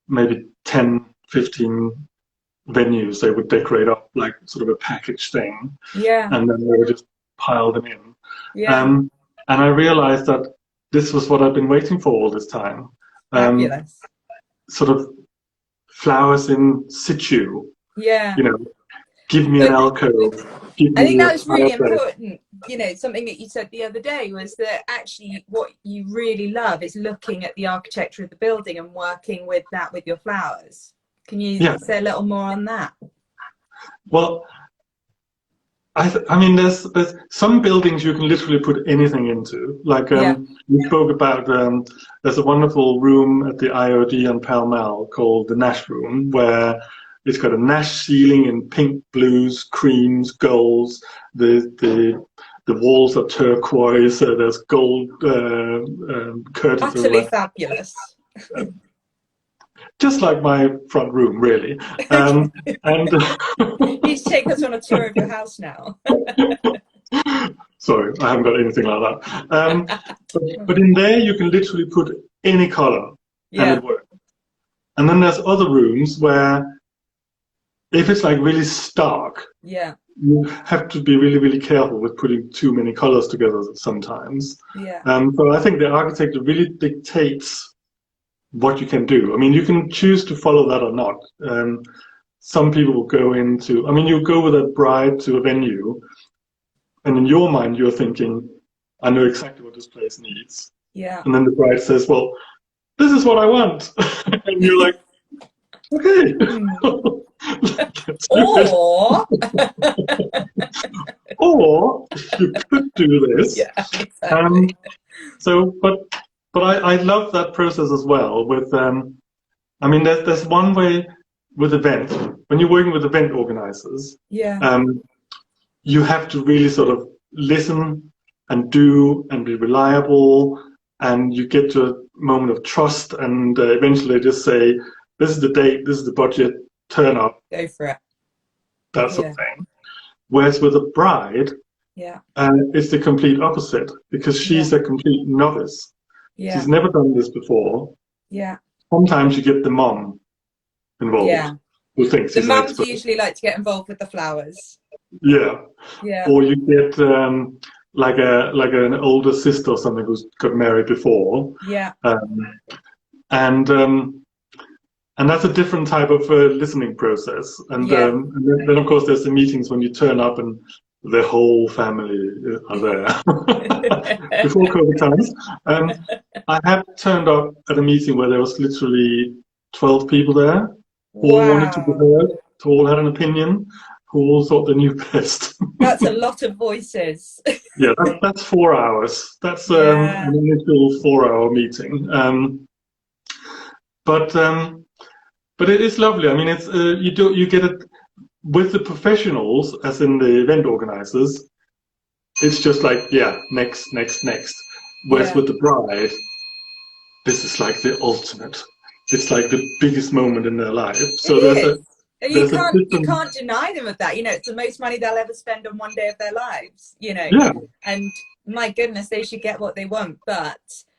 maybe 10, 15 venues they would decorate up like sort of a package thing. Yeah. And then they would just pile them in. Yeah. And I realized that this was what I've been waiting for all this time. Fabulous. Sort of flowers in situ. Yeah. You know, give me an alcove. I think that was really important. You know, something that you said the other day was that actually what you really love is looking at the architecture of the building and working with that with your flowers. Can you say a little more on that? Well, I mean, there's some buildings you can literally put anything into. Like we spoke about, there's a wonderful room at the IOD on Pall Mall called the Nash Room, where it's got a Nash ceiling in pink, blues, creams, golds. The walls are turquoise. There's gold curtains. Utterly fabulous. Just like my front room, really. And you need to take us on a tour of your house now. Sorry, I haven't got anything like that. But in there, you can literally put any color and it works. And then there's other rooms where, if it's like really stark, you have to be really, really careful with putting too many colors together sometimes. So I think the architecture really dictates what you can do. I mean, you can choose to follow that or not. Some people will go into, I mean, you go with a bride to a venue, and in your mind, you're thinking, I know exactly what this place needs. And then the bride says, well, this is what I want. And you're like, okay. Or you could do this. Exactly. But I love that process as well. With I mean, there's one way with events, when you're working with event organizers, you have to really sort of listen and do and be reliable, and you get to a moment of trust, and eventually just say, this is the date, this is the budget, turn up, go for it, that sort of thing. Whereas with a bride, it's the complete opposite, because she's a complete novice. She's never done this before. Sometimes you get the mom involved, who thinks the mums usually like to get involved with the flowers. Or you get like an older sister or something who's got married before. And that's a different type of listening process. And then of course there's the meetings when you turn up and the whole family are there. Before COVID times, I have turned up at a meeting where there was literally 12 people there, who all wanted to be heard, who all had an opinion, who all thought they knew best. That's a lot of voices. That's 4 hours. That's an initial 4-hour meeting. But it is lovely. I mean, it's you get it with the professionals, as in the event organizers. It's just like next. Whereas with the bride, this is like the ultimate. It's like the biggest moment in their life. So you can't deny them of that. You know, it's the most money they'll ever spend on one day of their lives. You know, and my goodness, they should get what they want, but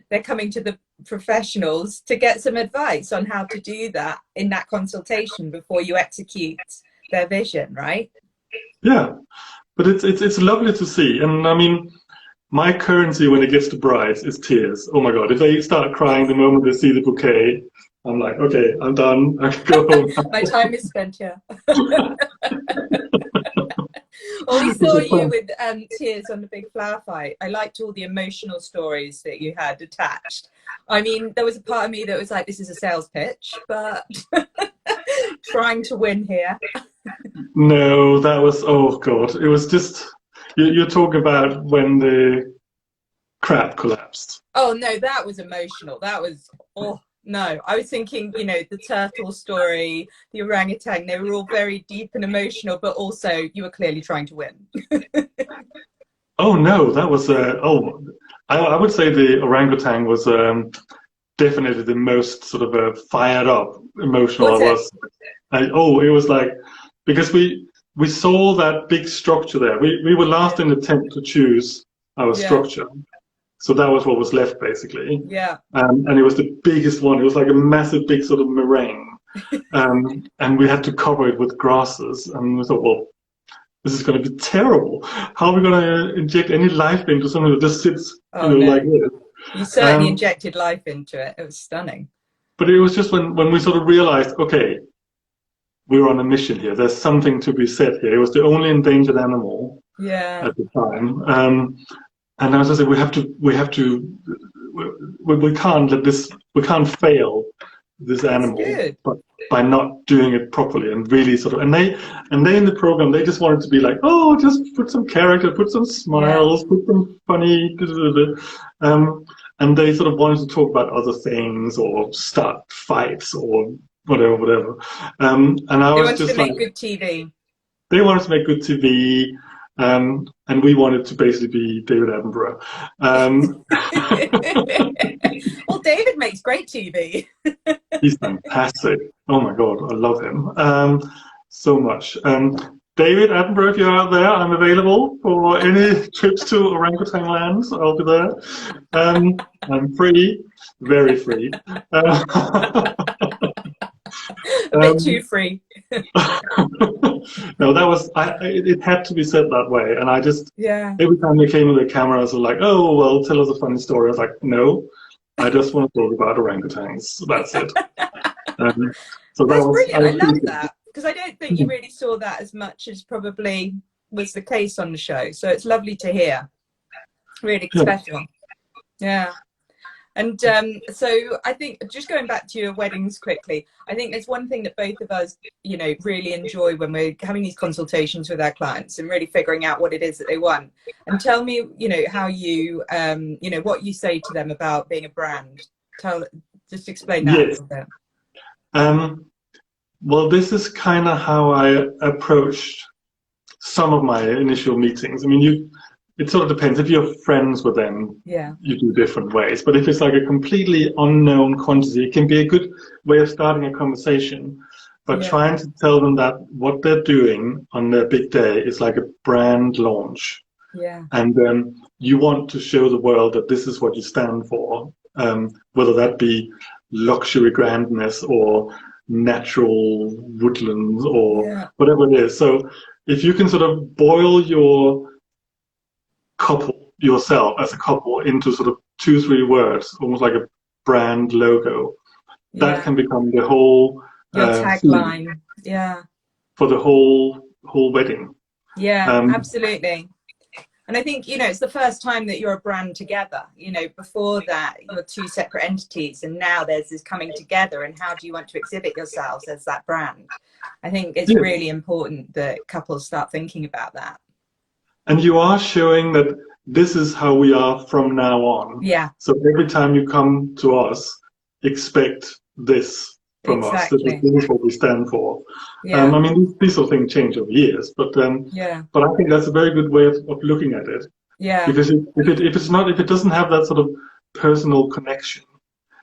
they're coming to the professionals to get some advice on how to do that in that consultation before you execute their vision, right? But it's lovely to see. And I mean, my currency when it gets to brides is tears. Oh my God. If they start crying the moment they see the bouquet, I'm like, okay, I'm done. I can go home. My time is spent here. Well, we saw you with tears on the big flower fight. I liked all the emotional stories that you had attached. I mean, there was a part of me that was like, this is a sales pitch, but trying to win here. No, that was, oh God. It was just, you're talking about when the crab collapsed. Oh, no, that was emotional. That was, oh, no. I was thinking, you know, the turtle story, the orangutan, they were all very deep and emotional, but also you were clearly trying to win. Oh no, that was I would say the orangutan was definitely the most sort of fired up, emotional I was. It was like because we saw that big structure there. We were last in the tent to choose our structure, so that was what was left basically. Yeah. And it was the biggest one. It was like a massive, big sort of meringue, and we had to cover it with grasses. And we thought, well, this is going to be terrible. How are we going to inject any life into something that just sits, like this? You certainly injected life into it. It was stunning. But it was just when we sort of realized, okay, we're on a mission here. There's something to be said here. It was the only endangered animal at the time. And I was just like, we can't let this, we can't fail this animal by not doing it properly and really sort of, and they in the program, they just wanted to be like, oh, just put some character, put some smiles, put some funny, and they sort of wanted to talk about other things or start fights or whatever. And I was just like, they wanted to make good TV. They wanted to make good TV. And we wanted to basically be David Attenborough. Well, David makes great TV. He's fantastic. Oh my God, I love him so much. David Attenborough, if you're out there, I'm available for any trips to orangutan land. I'll be there. I'm free, very free. A bit too free. No, that was, it had to be said that way. And I just, every time they came with the cameras, I was like, oh, well, tell us a funny story. I was like, no, I just want to talk about orangutans. That's it. So that's brilliant. I love that. Because I don't think you really saw that as much as probably was the case on the show. So it's lovely to hear. Really special. Yeah. And so I think just going back to your weddings quickly, I think there's one thing that both of us, really enjoy when we're having these consultations with our clients and really figuring out what it is that they want. And tell me, how you, what you say to them about being a brand. Just explain that a little bit. Well, this is kind of how I approached some of my initial meetings. I mean, it sort of depends. If you're friends with them, you do different ways. But if it's like a completely unknown quantity, it can be a good way of starting a conversation. But trying to tell them that what they're doing on their big day is like a brand launch. Yeah. And you want to show the world that this is what you stand for, whether that be luxury grandness or natural woodlands or whatever it is. So if you can sort of boil yourself as a couple into sort of 2-3 words, almost like a brand logo, that can become the whole your tagline for the whole wedding. Absolutely. And I think it's the first time that you're a brand together. Before that you're 2 separate entities, and now there's this coming together. And how do you want to exhibit yourselves as that brand? I think it's really important that couples start thinking about that. And you are showing that this is how we are from now on. Yeah. So every time you come to us, expect this from us. This is what we stand for. Yeah. I mean, these sort of things change over years, but but I think that's a very good way of looking at it. Yeah. Because if it doesn't have that sort of personal connection,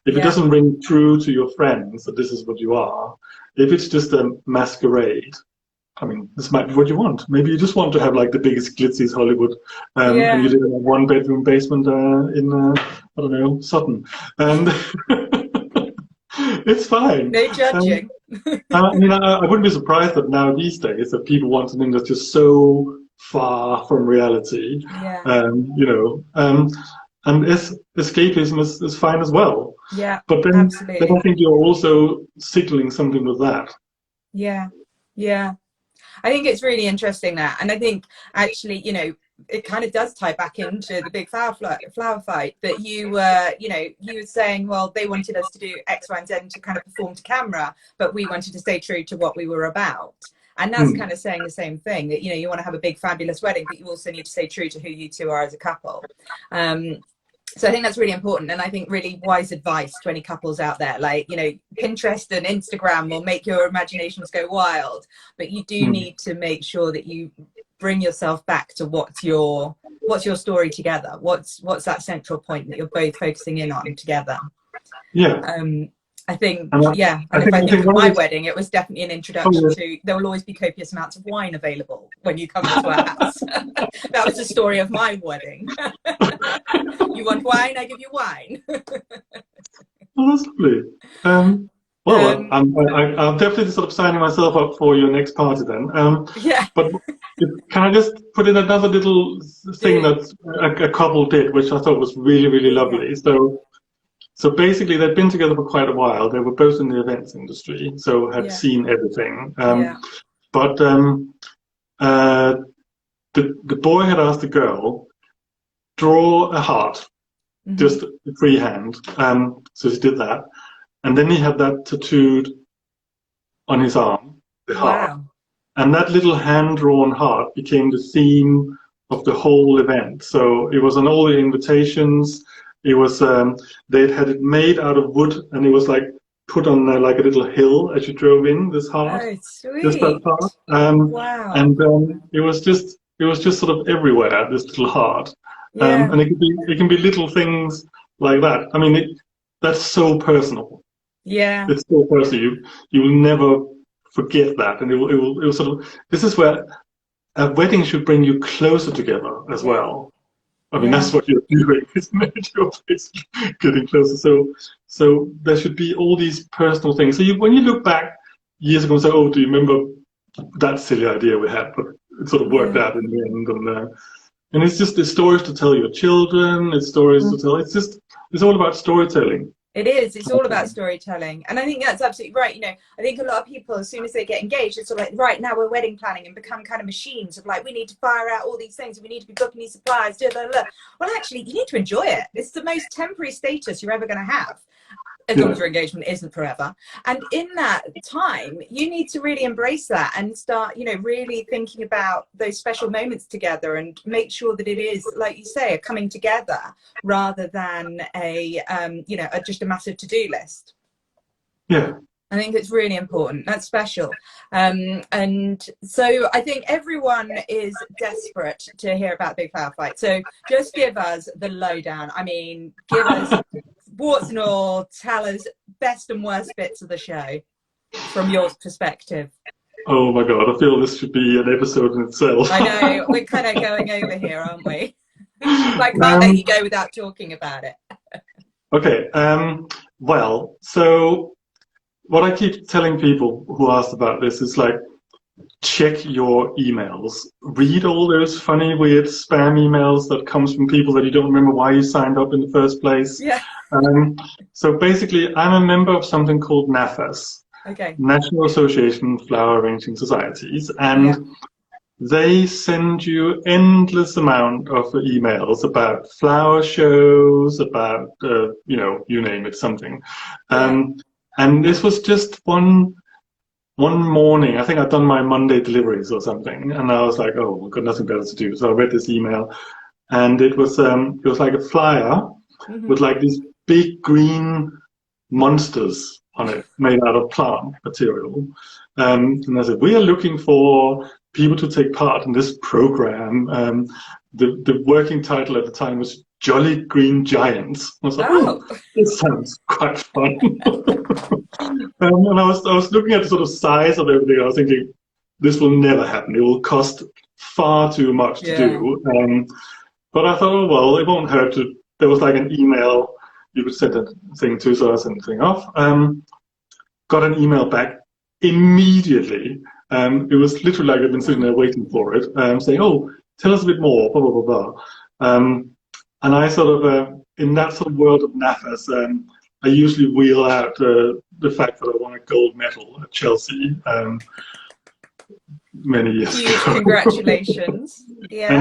if it doesn't ring true to your friends that this is what you are, if it's just a masquerade, I mean, this might be what you want. Maybe you just want to have like the biggest glitziest Hollywood, and you live in a 1-bedroom basement in I don't know, Sutton, and it's fine. No judging. I mean, I wouldn't be surprised that now these days that people want something that's just so far from reality. Yeah. You know, and escapism is fine as well. Yeah, But then I absolutely. think you're also signaling something with that. Yeah. Yeah. I think it's really interesting that, and I think actually, you know, it kind of does tie back into the big flower fight that you were, you know, you were saying, well, they wanted us to do X, Y, and Z and to kind of perform to camera, but we wanted to stay true to what we were about. And that's Hmm. kind of saying the same thing, that, you know, you want to have a big, fabulous wedding, but you also need to stay true to who you two are as a couple. So I think that's really important, and I think really wise advice to any couples out there. Like, you know, Pinterest and Instagram will make your imaginations go wild, but you do Hmm. need to make sure that you bring yourself back to what's your story together. What's that central point that you're both focusing in on together. Yeah. I think, And yeah, I and if I think think of one of my the wedding, it was definitely an introduction oh, to, there will always be copious amounts of wine available when you come into our house. That was the story of my wedding. You want wine? I give you wine. well, that's lovely. Well, um, I'm definitely sort of signing myself up for your next party then. yeah, But can I just put in another little thing do. that a couple did, which I thought was really, really Oh, yeah. lovely. So basically, they'd been together for quite a while. They were both in the events industry, so had Yeah. seen everything. Yeah. But uh, the boy had asked the girl draw a heart, Hmm. just freehand. So he did that, and then he had that tattooed on his arm, the heart. Wow. And that little hand-drawn heart became the theme of the whole event. So it was on all the invitations. It was they'd had it made out of wood, and it was like put on like a little hill as you drove in. This heart, Oh, just that sweet. heart, Wow. and it was just sort of everywhere. This little heart, Yeah. and it can be little things like that. I mean, that's so personal. Yeah. It's so personal. You will never forget that, and it will sort of. This is where a wedding should bring you closer together as Yeah. well. I mean, Yeah. that's what you're doing, isn't it? You're basically getting closer. So there should be all these personal things. So when you look back years ago and say, "Oh, do you remember that silly idea we had?" But it sort of worked Yeah. out in the end, and it's just the stories to tell your children. It's stories to tell. It's all about storytelling. It is. It's all about storytelling. And I think that's absolutely right. You know, I think a lot of people, as soon as they get engaged, it's sort of like, right, now we're wedding planning and become kind of machines of like, we need to fire out all these things. We need to be booking these suppliers. Blah, blah, blah. Well, actually, you need to enjoy it. It's the most temporary status you're ever going to have, as long Yeah, as your engagement isn't forever. And in that time, you need to really embrace that and start, you know, really thinking about those special moments together and make sure that it is, like you say, a coming together rather than you know, just a massive to-do list. yeah. I think it's really important. That's special. And so I think everyone is desperate to hear about the big flower fight. So just give us the lowdown. I mean, give us warts and all, tell us best and worst bits of the show from your perspective. Oh my God, I feel this should be an episode in itself. I know, we're kind of going over here, aren't we? But I can't let you um, go without talking about it. okay, well, so what I keep telling people who asked about this is like, check your emails. Read all those funny, weird spam emails that comes from people that you don't remember why you signed up in the first place. Yeah. So basically, I'm a member of something called NAFAS, Okay. National Association of Flower Arranging Societies, Yeah. and they send you endless amount of emails about flower shows, about you name it, something. Yeah. And this was just one morning. I think I'd done my Monday deliveries or something, and I was like, "Oh, I've got nothing better to do." So I read this email, and it was like a flyer Mm-hmm. with like these big green monsters on it, made out of plant material. And I said, "We are looking for people to take part in this program." The working title at the time was Jolly Green Giants. I was like, "Oh, Oh. this sounds quite fun." And I was looking at the sort of size of everything. I was thinking, this will never happen. It will cost far too much to Yeah. do. But I thought, oh well, it won't hurt to. There was like an email you could send a thing to, so I sent the thing off. Got an email back immediately, it was literally like I'd been sitting there waiting for it, saying, "Oh, tell us a bit more," blah blah blah blah. And I sort of, in that sort of world of NAFAs, I usually wheel out the fact that I won a gold medal at Chelsea many years Huge ago. congratulations. Yeah.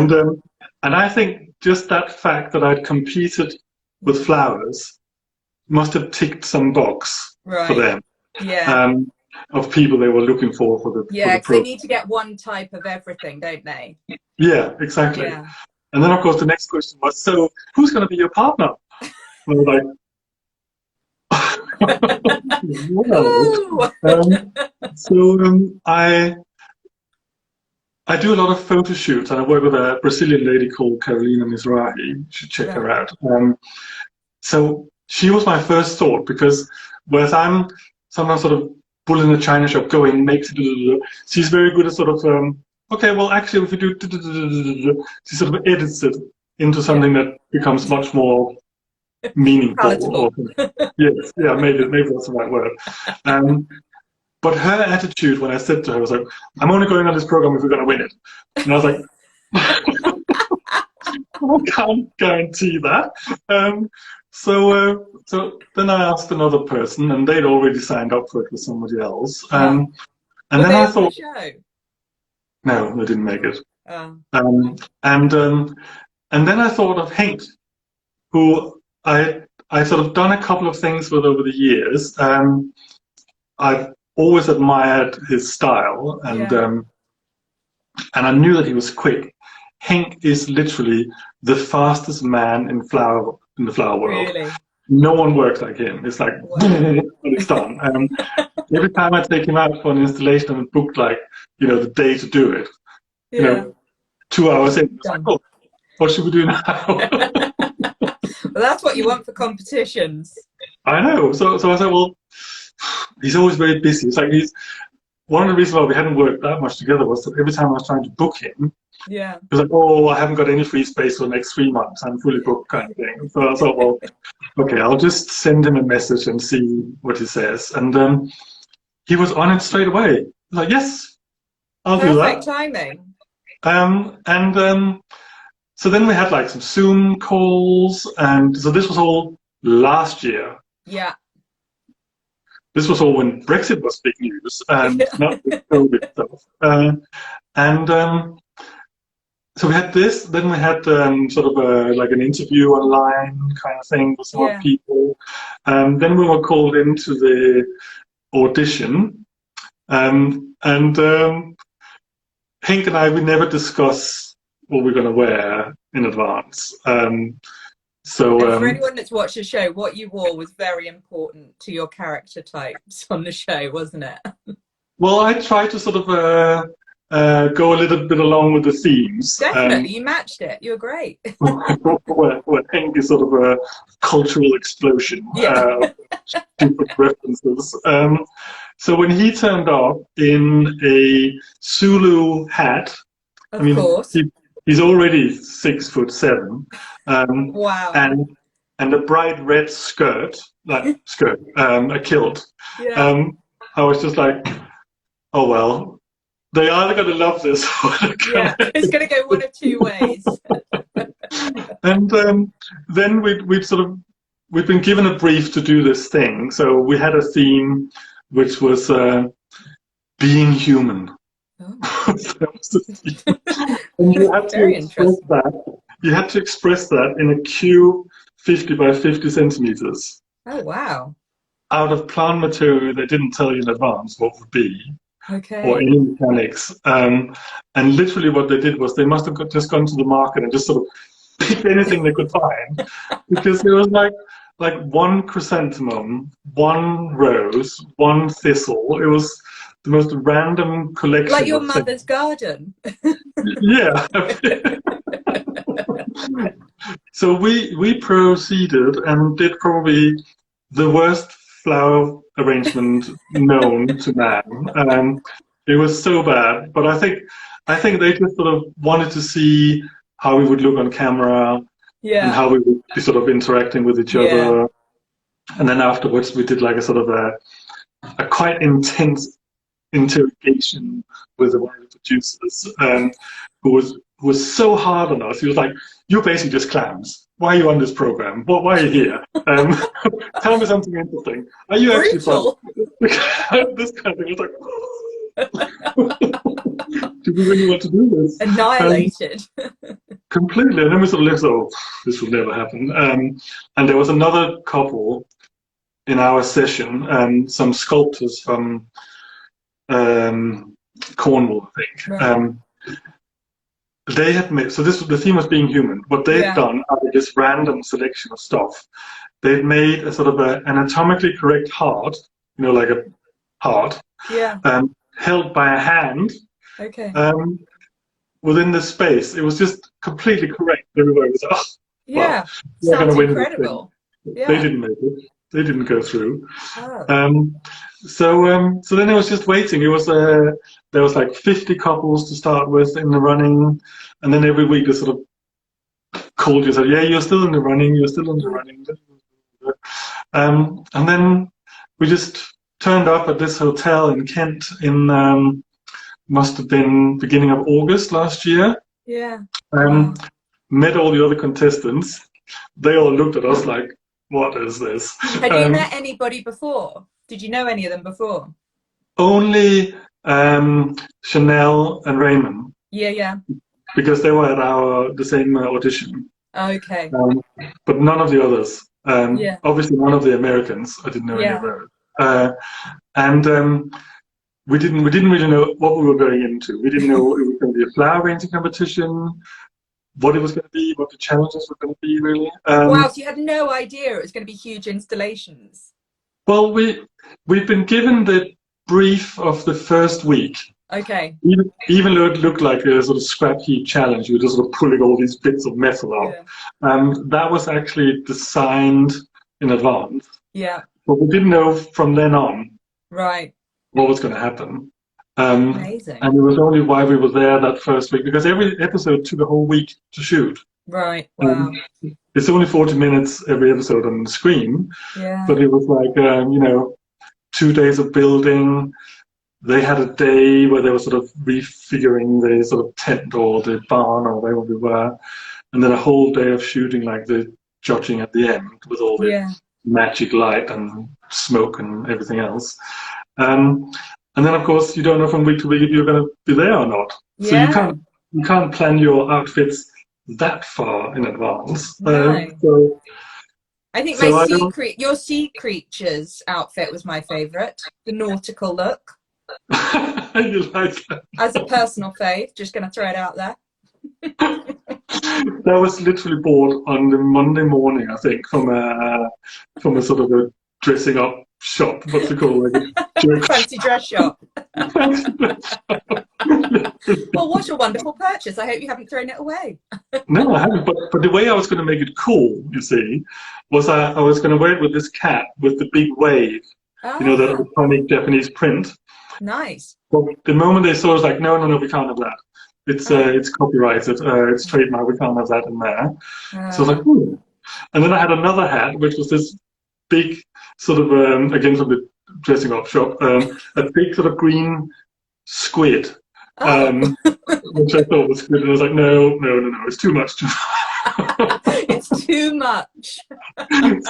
And I think just that fact that I'd competed with flowers must have ticked some box for them. Yeah. Of people they were looking for the Yeah, because program. they need to get one type of everything, don't they? Yeah, exactly. Yeah. And then of course the next question was, so who's going to be your partner? And I was like, I do a lot of photo shoots, and I work with a Brazilian lady called Carolina Mizrahi. You should check her out. So she was my first thought, because whereas I'm sometimes sort of bull in the china shop going, makes it, she's very good at sort of, okay, well, actually, if we do, she sort of edits it into something that becomes much more meaningful. Yes, yeah, maybe that's the right word. But her attitude when I said to her was like, "I'm only going on this program if we're going to win it," and I was like, "I can't guarantee that." So then I asked another person, and they'd already signed up for it with somebody else. And then I thought, no, they didn't make it. And then I thought of Henk, who I sort of done a couple of things with over the years. I've always admired his style, and I knew that he was quick. Henk is literally the fastest man in the flower world. Really? No one works like him. It's like, wow. It's done. Every time I take him out for an installation, I'm booked like, the day to do it. 2 hours in, it's like, oh, what should we do now? Well, that's what you want for competitions. I know. So I said, well, he's always very busy. It's like one of the reasons why we hadn't worked that much together was that every time I was trying to book him, he was like, "Oh, I haven't got any free space for the next 3 months. I'm fully booked," kind of thing. So I thought, well, okay, I'll just send him a message and see what he says. And he was on it straight away. He was like, "Yes, I'll do that." Perfect timing. So then we had like some Zoom calls, and so this was all last year. Yeah. This was all when Brexit was big news, and not the COVID stuff. So we had this. Then we had sort of like an interview online kind of thing with some people. Then we were called into the audition, and Henk and I, we never discuss what we're going to wear in advance. So for anyone that's watched the show, what you wore was very important to your character types on the show, wasn't it? Well, I tried to sort of go a little bit along with the themes. Definitely, you matched it. You were great. Where Henk is sort of a cultural explosion. Different references. So when he turned up in a Zulu hat, of course. He's already 6'7". Wow. And a bright red skirt, a kilt. Yeah. I was just like, oh well, they either going to love this or it's going to go one of two ways. And then we'd been given a brief to do this thing. So we had a theme which was being human. And you had to express that. You had to express that in a cube 50 by 50 centimeters. Oh wow! Out of plant material they didn't tell you in advance what would be, or any mechanics. And literally what they did was they must have just gone to the market and just sort of picked anything they could find, because it was like one chrysanthemum, one rose, one thistle. It was the most random collection. Like your mother's garden. Yeah. So we proceeded and did probably the worst flower arrangement known to man. It was so bad, but I think they just sort of wanted to see how we would look on camera, and how we would be sort of interacting with each other. And then afterwards we did like a sort of a quite intense interrogation with one of the producers, who was so hard on us. He was like, "You're basically just clowns. Why are you on this program? Why are you here? Tell me something interesting. Are you actually funny?" Brutal. This kind of thing. I was like, "Do we really want to do this?" Annihilated. Completely. And then we sort of left, "Oh, this will never happen." And there was another couple in our session, some sculptors from Cornwall, I think. Right. They had made, so the theme was being human. What they had done out of this random selection of stuff, they'd made a sort of an anatomically correct heart, like a heart, held by a hand. Okay. Within this space. It was just completely correct everywhere. It was like, yeah, we're going sounds to win incredible. this thing. They didn't make it. They didn't go through. Oh. So then it was just waiting. It was there was like 50 couples to start with in the running, and then every week they sort of called you and said, "Yeah, you're still in the running. You're still in the running." And then we just turned up at this hotel in Kent in must have been beginning of August last year. Yeah. Met all the other contestants. They all looked at us like, "What is this?" Had you met anybody before? Did you know any of them before? Only Chanel and Raymond. Yeah. Because they were at the same audition. Okay. But none of the others. Obviously, none of the Americans. I didn't know any of those. And we didn't really know what we were going into. We didn't know it was going to be a flower painting competition, what it was going to be, what the challenges were going to be, really. Wow, so you had no idea it was going to be huge installations. Well, we've been given the brief of the first week. Okay. Even though it looked like a sort of scrap heap challenge, we were just sort of pulling all these bits of metal out. That was actually designed in advance. Yeah. But we didn't know from then on. Right. What was going to happen. Amazing. And it was only why we were there that first week, because every episode took a whole week to shoot. Right. Wow. It's only 40 minutes every episode on the screen. Yeah. But it was like, 2 days of building. They had a day where they were sort of refiguring the sort of tent or the barn or wherever we were. And then a whole day of shooting, like the judging at the end with all the magic light and smoke and everything else. And then, of course, you don't know from week to week if you're going to be there or not. So you can't plan your outfits that far in advance. No. I think your sea creatures outfit was my favourite. The nautical look. You like that? As a personal fave, just going to throw it out there. That was literally bought on the Monday morning, I think, from a sort of a dressing up shop. What's it called? Like fancy dress shop. Well, what a wonderful purchase. I hope you haven't thrown it away. No, I haven't. But the way I was going to make it cool, you see, was I was going to wear it with this cap with the big wave. Oh. The iconic Japanese print. Nice. But the moment they saw it, was like, no, we can't have that. It's copyrighted. It's trademark. We can't have that in there. So I was like, ooh. And then I had another hat, which was this big sort of, again from the dressing up shop, a big sort of green squid, which I thought was good. And I was like, no, it's too much. It's too much.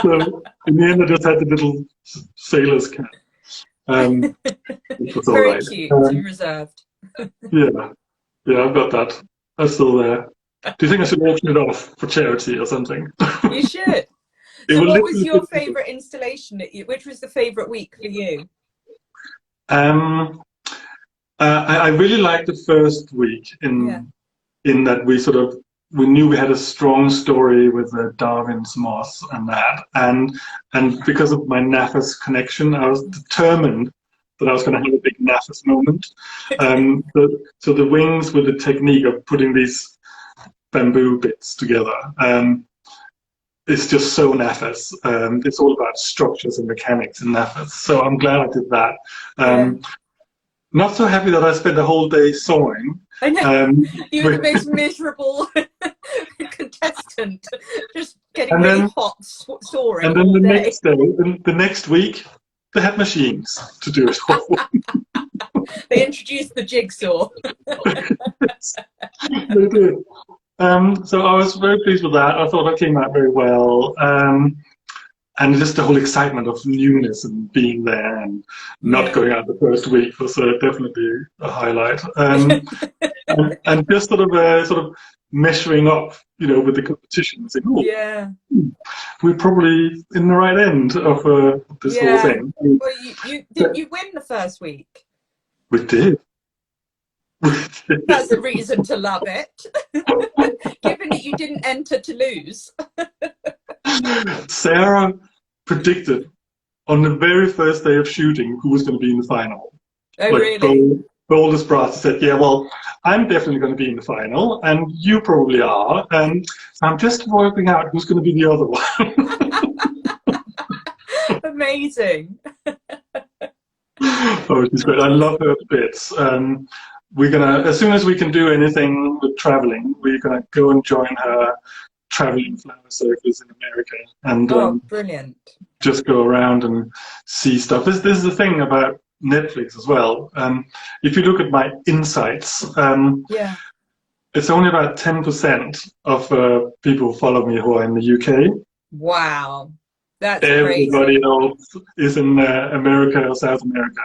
So in the end, I just had the little sailor's cap. Which was all Very right. cute and reserved. Yeah, I've got that. That's still there. Do you think I should auction it off for charity or something? You should. So what was your favourite installation which was the favourite week for you? I really liked the first week in that we knew we had a strong story with Darwin's moss and that, and because of my NAFAS connection, I was determined that I was going to have a big NAFAS moment. So the wings with the technique of putting these bamboo bits together, it's just so NAFAS. It's all about structures and mechanics in NAFAS. So I'm glad I did that. Not so happy that I spent the whole day sawing. I know. You were the most miserable contestant, just getting really hot sawing. And then the next week, they had machines to do it all. They introduced the jigsaw. They did. So I was very pleased with that. I thought I came out very well. And just the whole excitement of newness and being there and not going out the first week was definitely a highlight. And just sort of measuring up, with the competition, and saying, "Oh, Yeah. we're probably in the right end of this whole thing." Well, did you win the first week? We did. That's a reason to love it. Given that you didn't enter to lose. Sarah predicted on the very first day of shooting who was going to be in the final. Oh, really? Bold as brass. Said, "Yeah, well, I'm definitely going to be in the final, and you probably are, and I'm just working out who's going to be the other one." Amazing. Oh, she's great. I love her to bits. We're gonna, as soon as we can do anything with traveling, we're gonna go and join her traveling flower circus in America, and brilliant! Just go around and see stuff. This is the thing about Netflix as well. If you look at my insights, it's only about 10% of people who follow me who are in the UK. Wow, that's everybody crazy. else is in America or South America.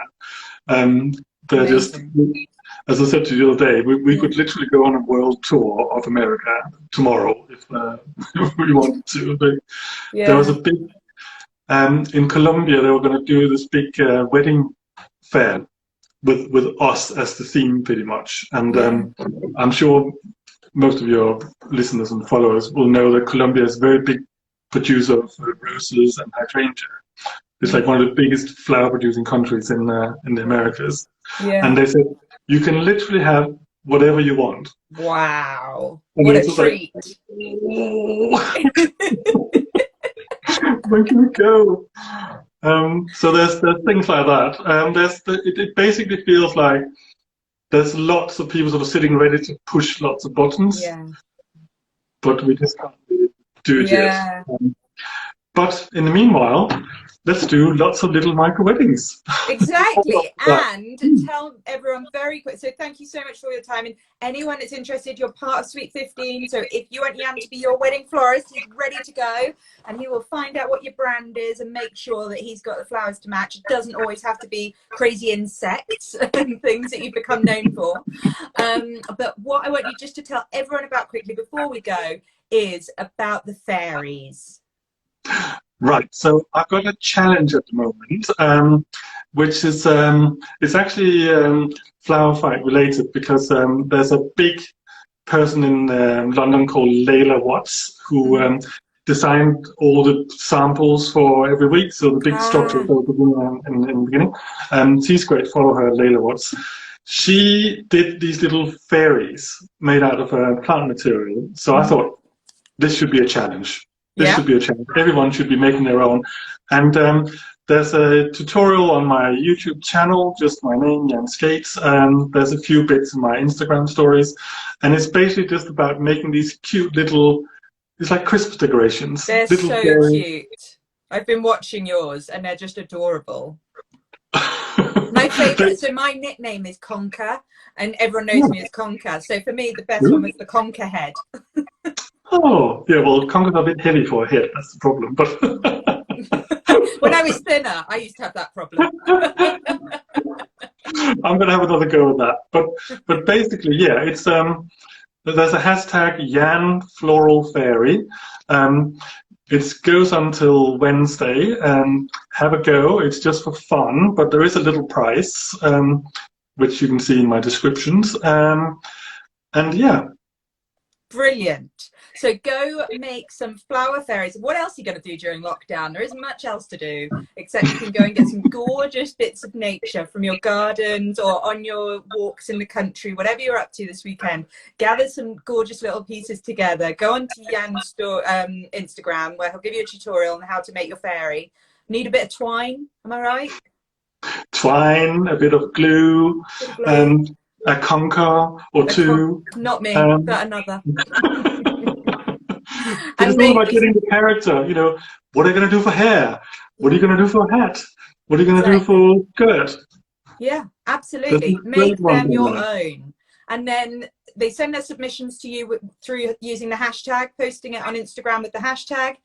They're just. As I said to you the other day, we could literally go on a world tour of America tomorrow if we wanted to. But there was a big, in Colombia, they were going to do this big wedding fair with us as the theme pretty much. And I'm sure most of your listeners and followers will know that Colombia is a very big producer of roses and hydrangea. It's like one of the biggest flower producing countries in the Americas. And they said, you can literally have whatever you want. Wow. And what a treat. When can we go? So there's things like that. It basically feels like there's lots of people sort of sitting ready to push lots of buttons. But we just can't really do it yet. But in the meanwhile, let's do lots of little micro weddings. Exactly. And tell everyone very quick. So thank you so much for your time. And anyone that's interested, you're part of Sweet 15. So if you want Jan to be your wedding florist, he's ready to go. And he will find out what your brand is and make sure that he's got the flowers to match. It doesn't always have to be crazy insects and things that you've become known for. But what I want you just to tell everyone about quickly before we go is about the fairies. Right, so I've got a challenge at the moment, which is it's actually flower fight related because there's a big person in London called Layla Watts who designed all the samples for every week. So the big structure in the beginning. She's great. Follow her, Layla Watts. She did these little fairies made out of plant material. So I thought this should be a challenge. This should be a challenge. Everyone should be making their own. And there's a tutorial on my YouTube channel, just my name, Jan Skates. There's a few bits in my Instagram stories. And it's basically just about making these cute little, it's like Christmas decorations. They're little so fairies. Cute. I've been watching yours and they're just adorable. My favourite, so my nickname is Conker and everyone knows me as Conker. So for me, the best one was the Conker head. Oh, yeah, well, Conker's a bit heavy for a head, that's the problem. But when I was thinner, I used to have that problem. I'm going to have another go at that. But basically, yeah, it's there's a hashtag Jan Floral Fairy. It goes until Wednesday. Have a go. It's just for fun, but there is a little price, which you can see in my descriptions. And yeah. Brilliant. So go make some flower fairies. What else are you going to do during lockdown? There isn't much else to do, except you can go and get some gorgeous bits of nature from your gardens or on your walks in the country, whatever you're up to this weekend. Gather some gorgeous little pieces together. Go onto Jan's Instagram, where he'll give you a tutorial on how to make your fairy. Need a bit of twine, am I right? Twine, a bit of glue. And a conker or two. Not me, but another. But it's all about getting the character, you know, what are you going to do for hair? What are you going to do for a hat? What are you going to do for skirt? Yeah, Absolutely. There's Make one them thing your there. own. And then they send their submissions to you through using the hashtag, posting it on Instagram with the hashtag,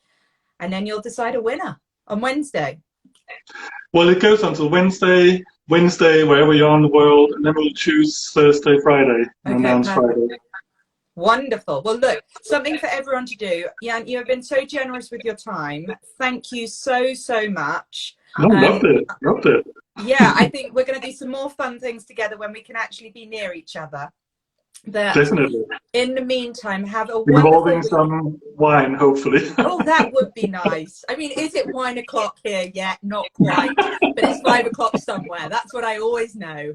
and then you'll decide a winner on Wednesday. Well, it goes until Wednesday, wherever you are in the world, and then we'll choose Thursday, Friday, and Okay, announce perfect. Friday. Wonderful. Well, look, something for everyone to do. Jan, you have been so generous with your time. Thank you so, so much. No, loved it. Loved it. Yeah, I think we're going to do some more fun things together when we can actually be near each other. But Definitely. in the meantime, have a wonderful Involving week. some wine, hopefully. Oh, that would be nice. I mean, is it wine o'clock here yet? Not quite, but it's 5 o'clock somewhere. That's what I always know.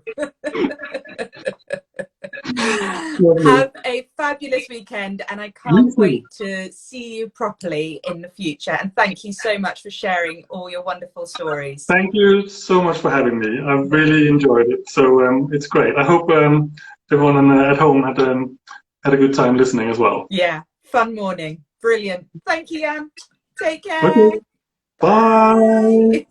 Have a fabulous weekend, and I can't wait to see you properly in the future. And thank you so much for sharing all your wonderful stories. Thank you so much for having me. I've really enjoyed it. So it's great. I hope everyone at home had a good time listening as well. Yeah, fun morning. Brilliant. Thank you, Jan. Take care. Okay. Bye.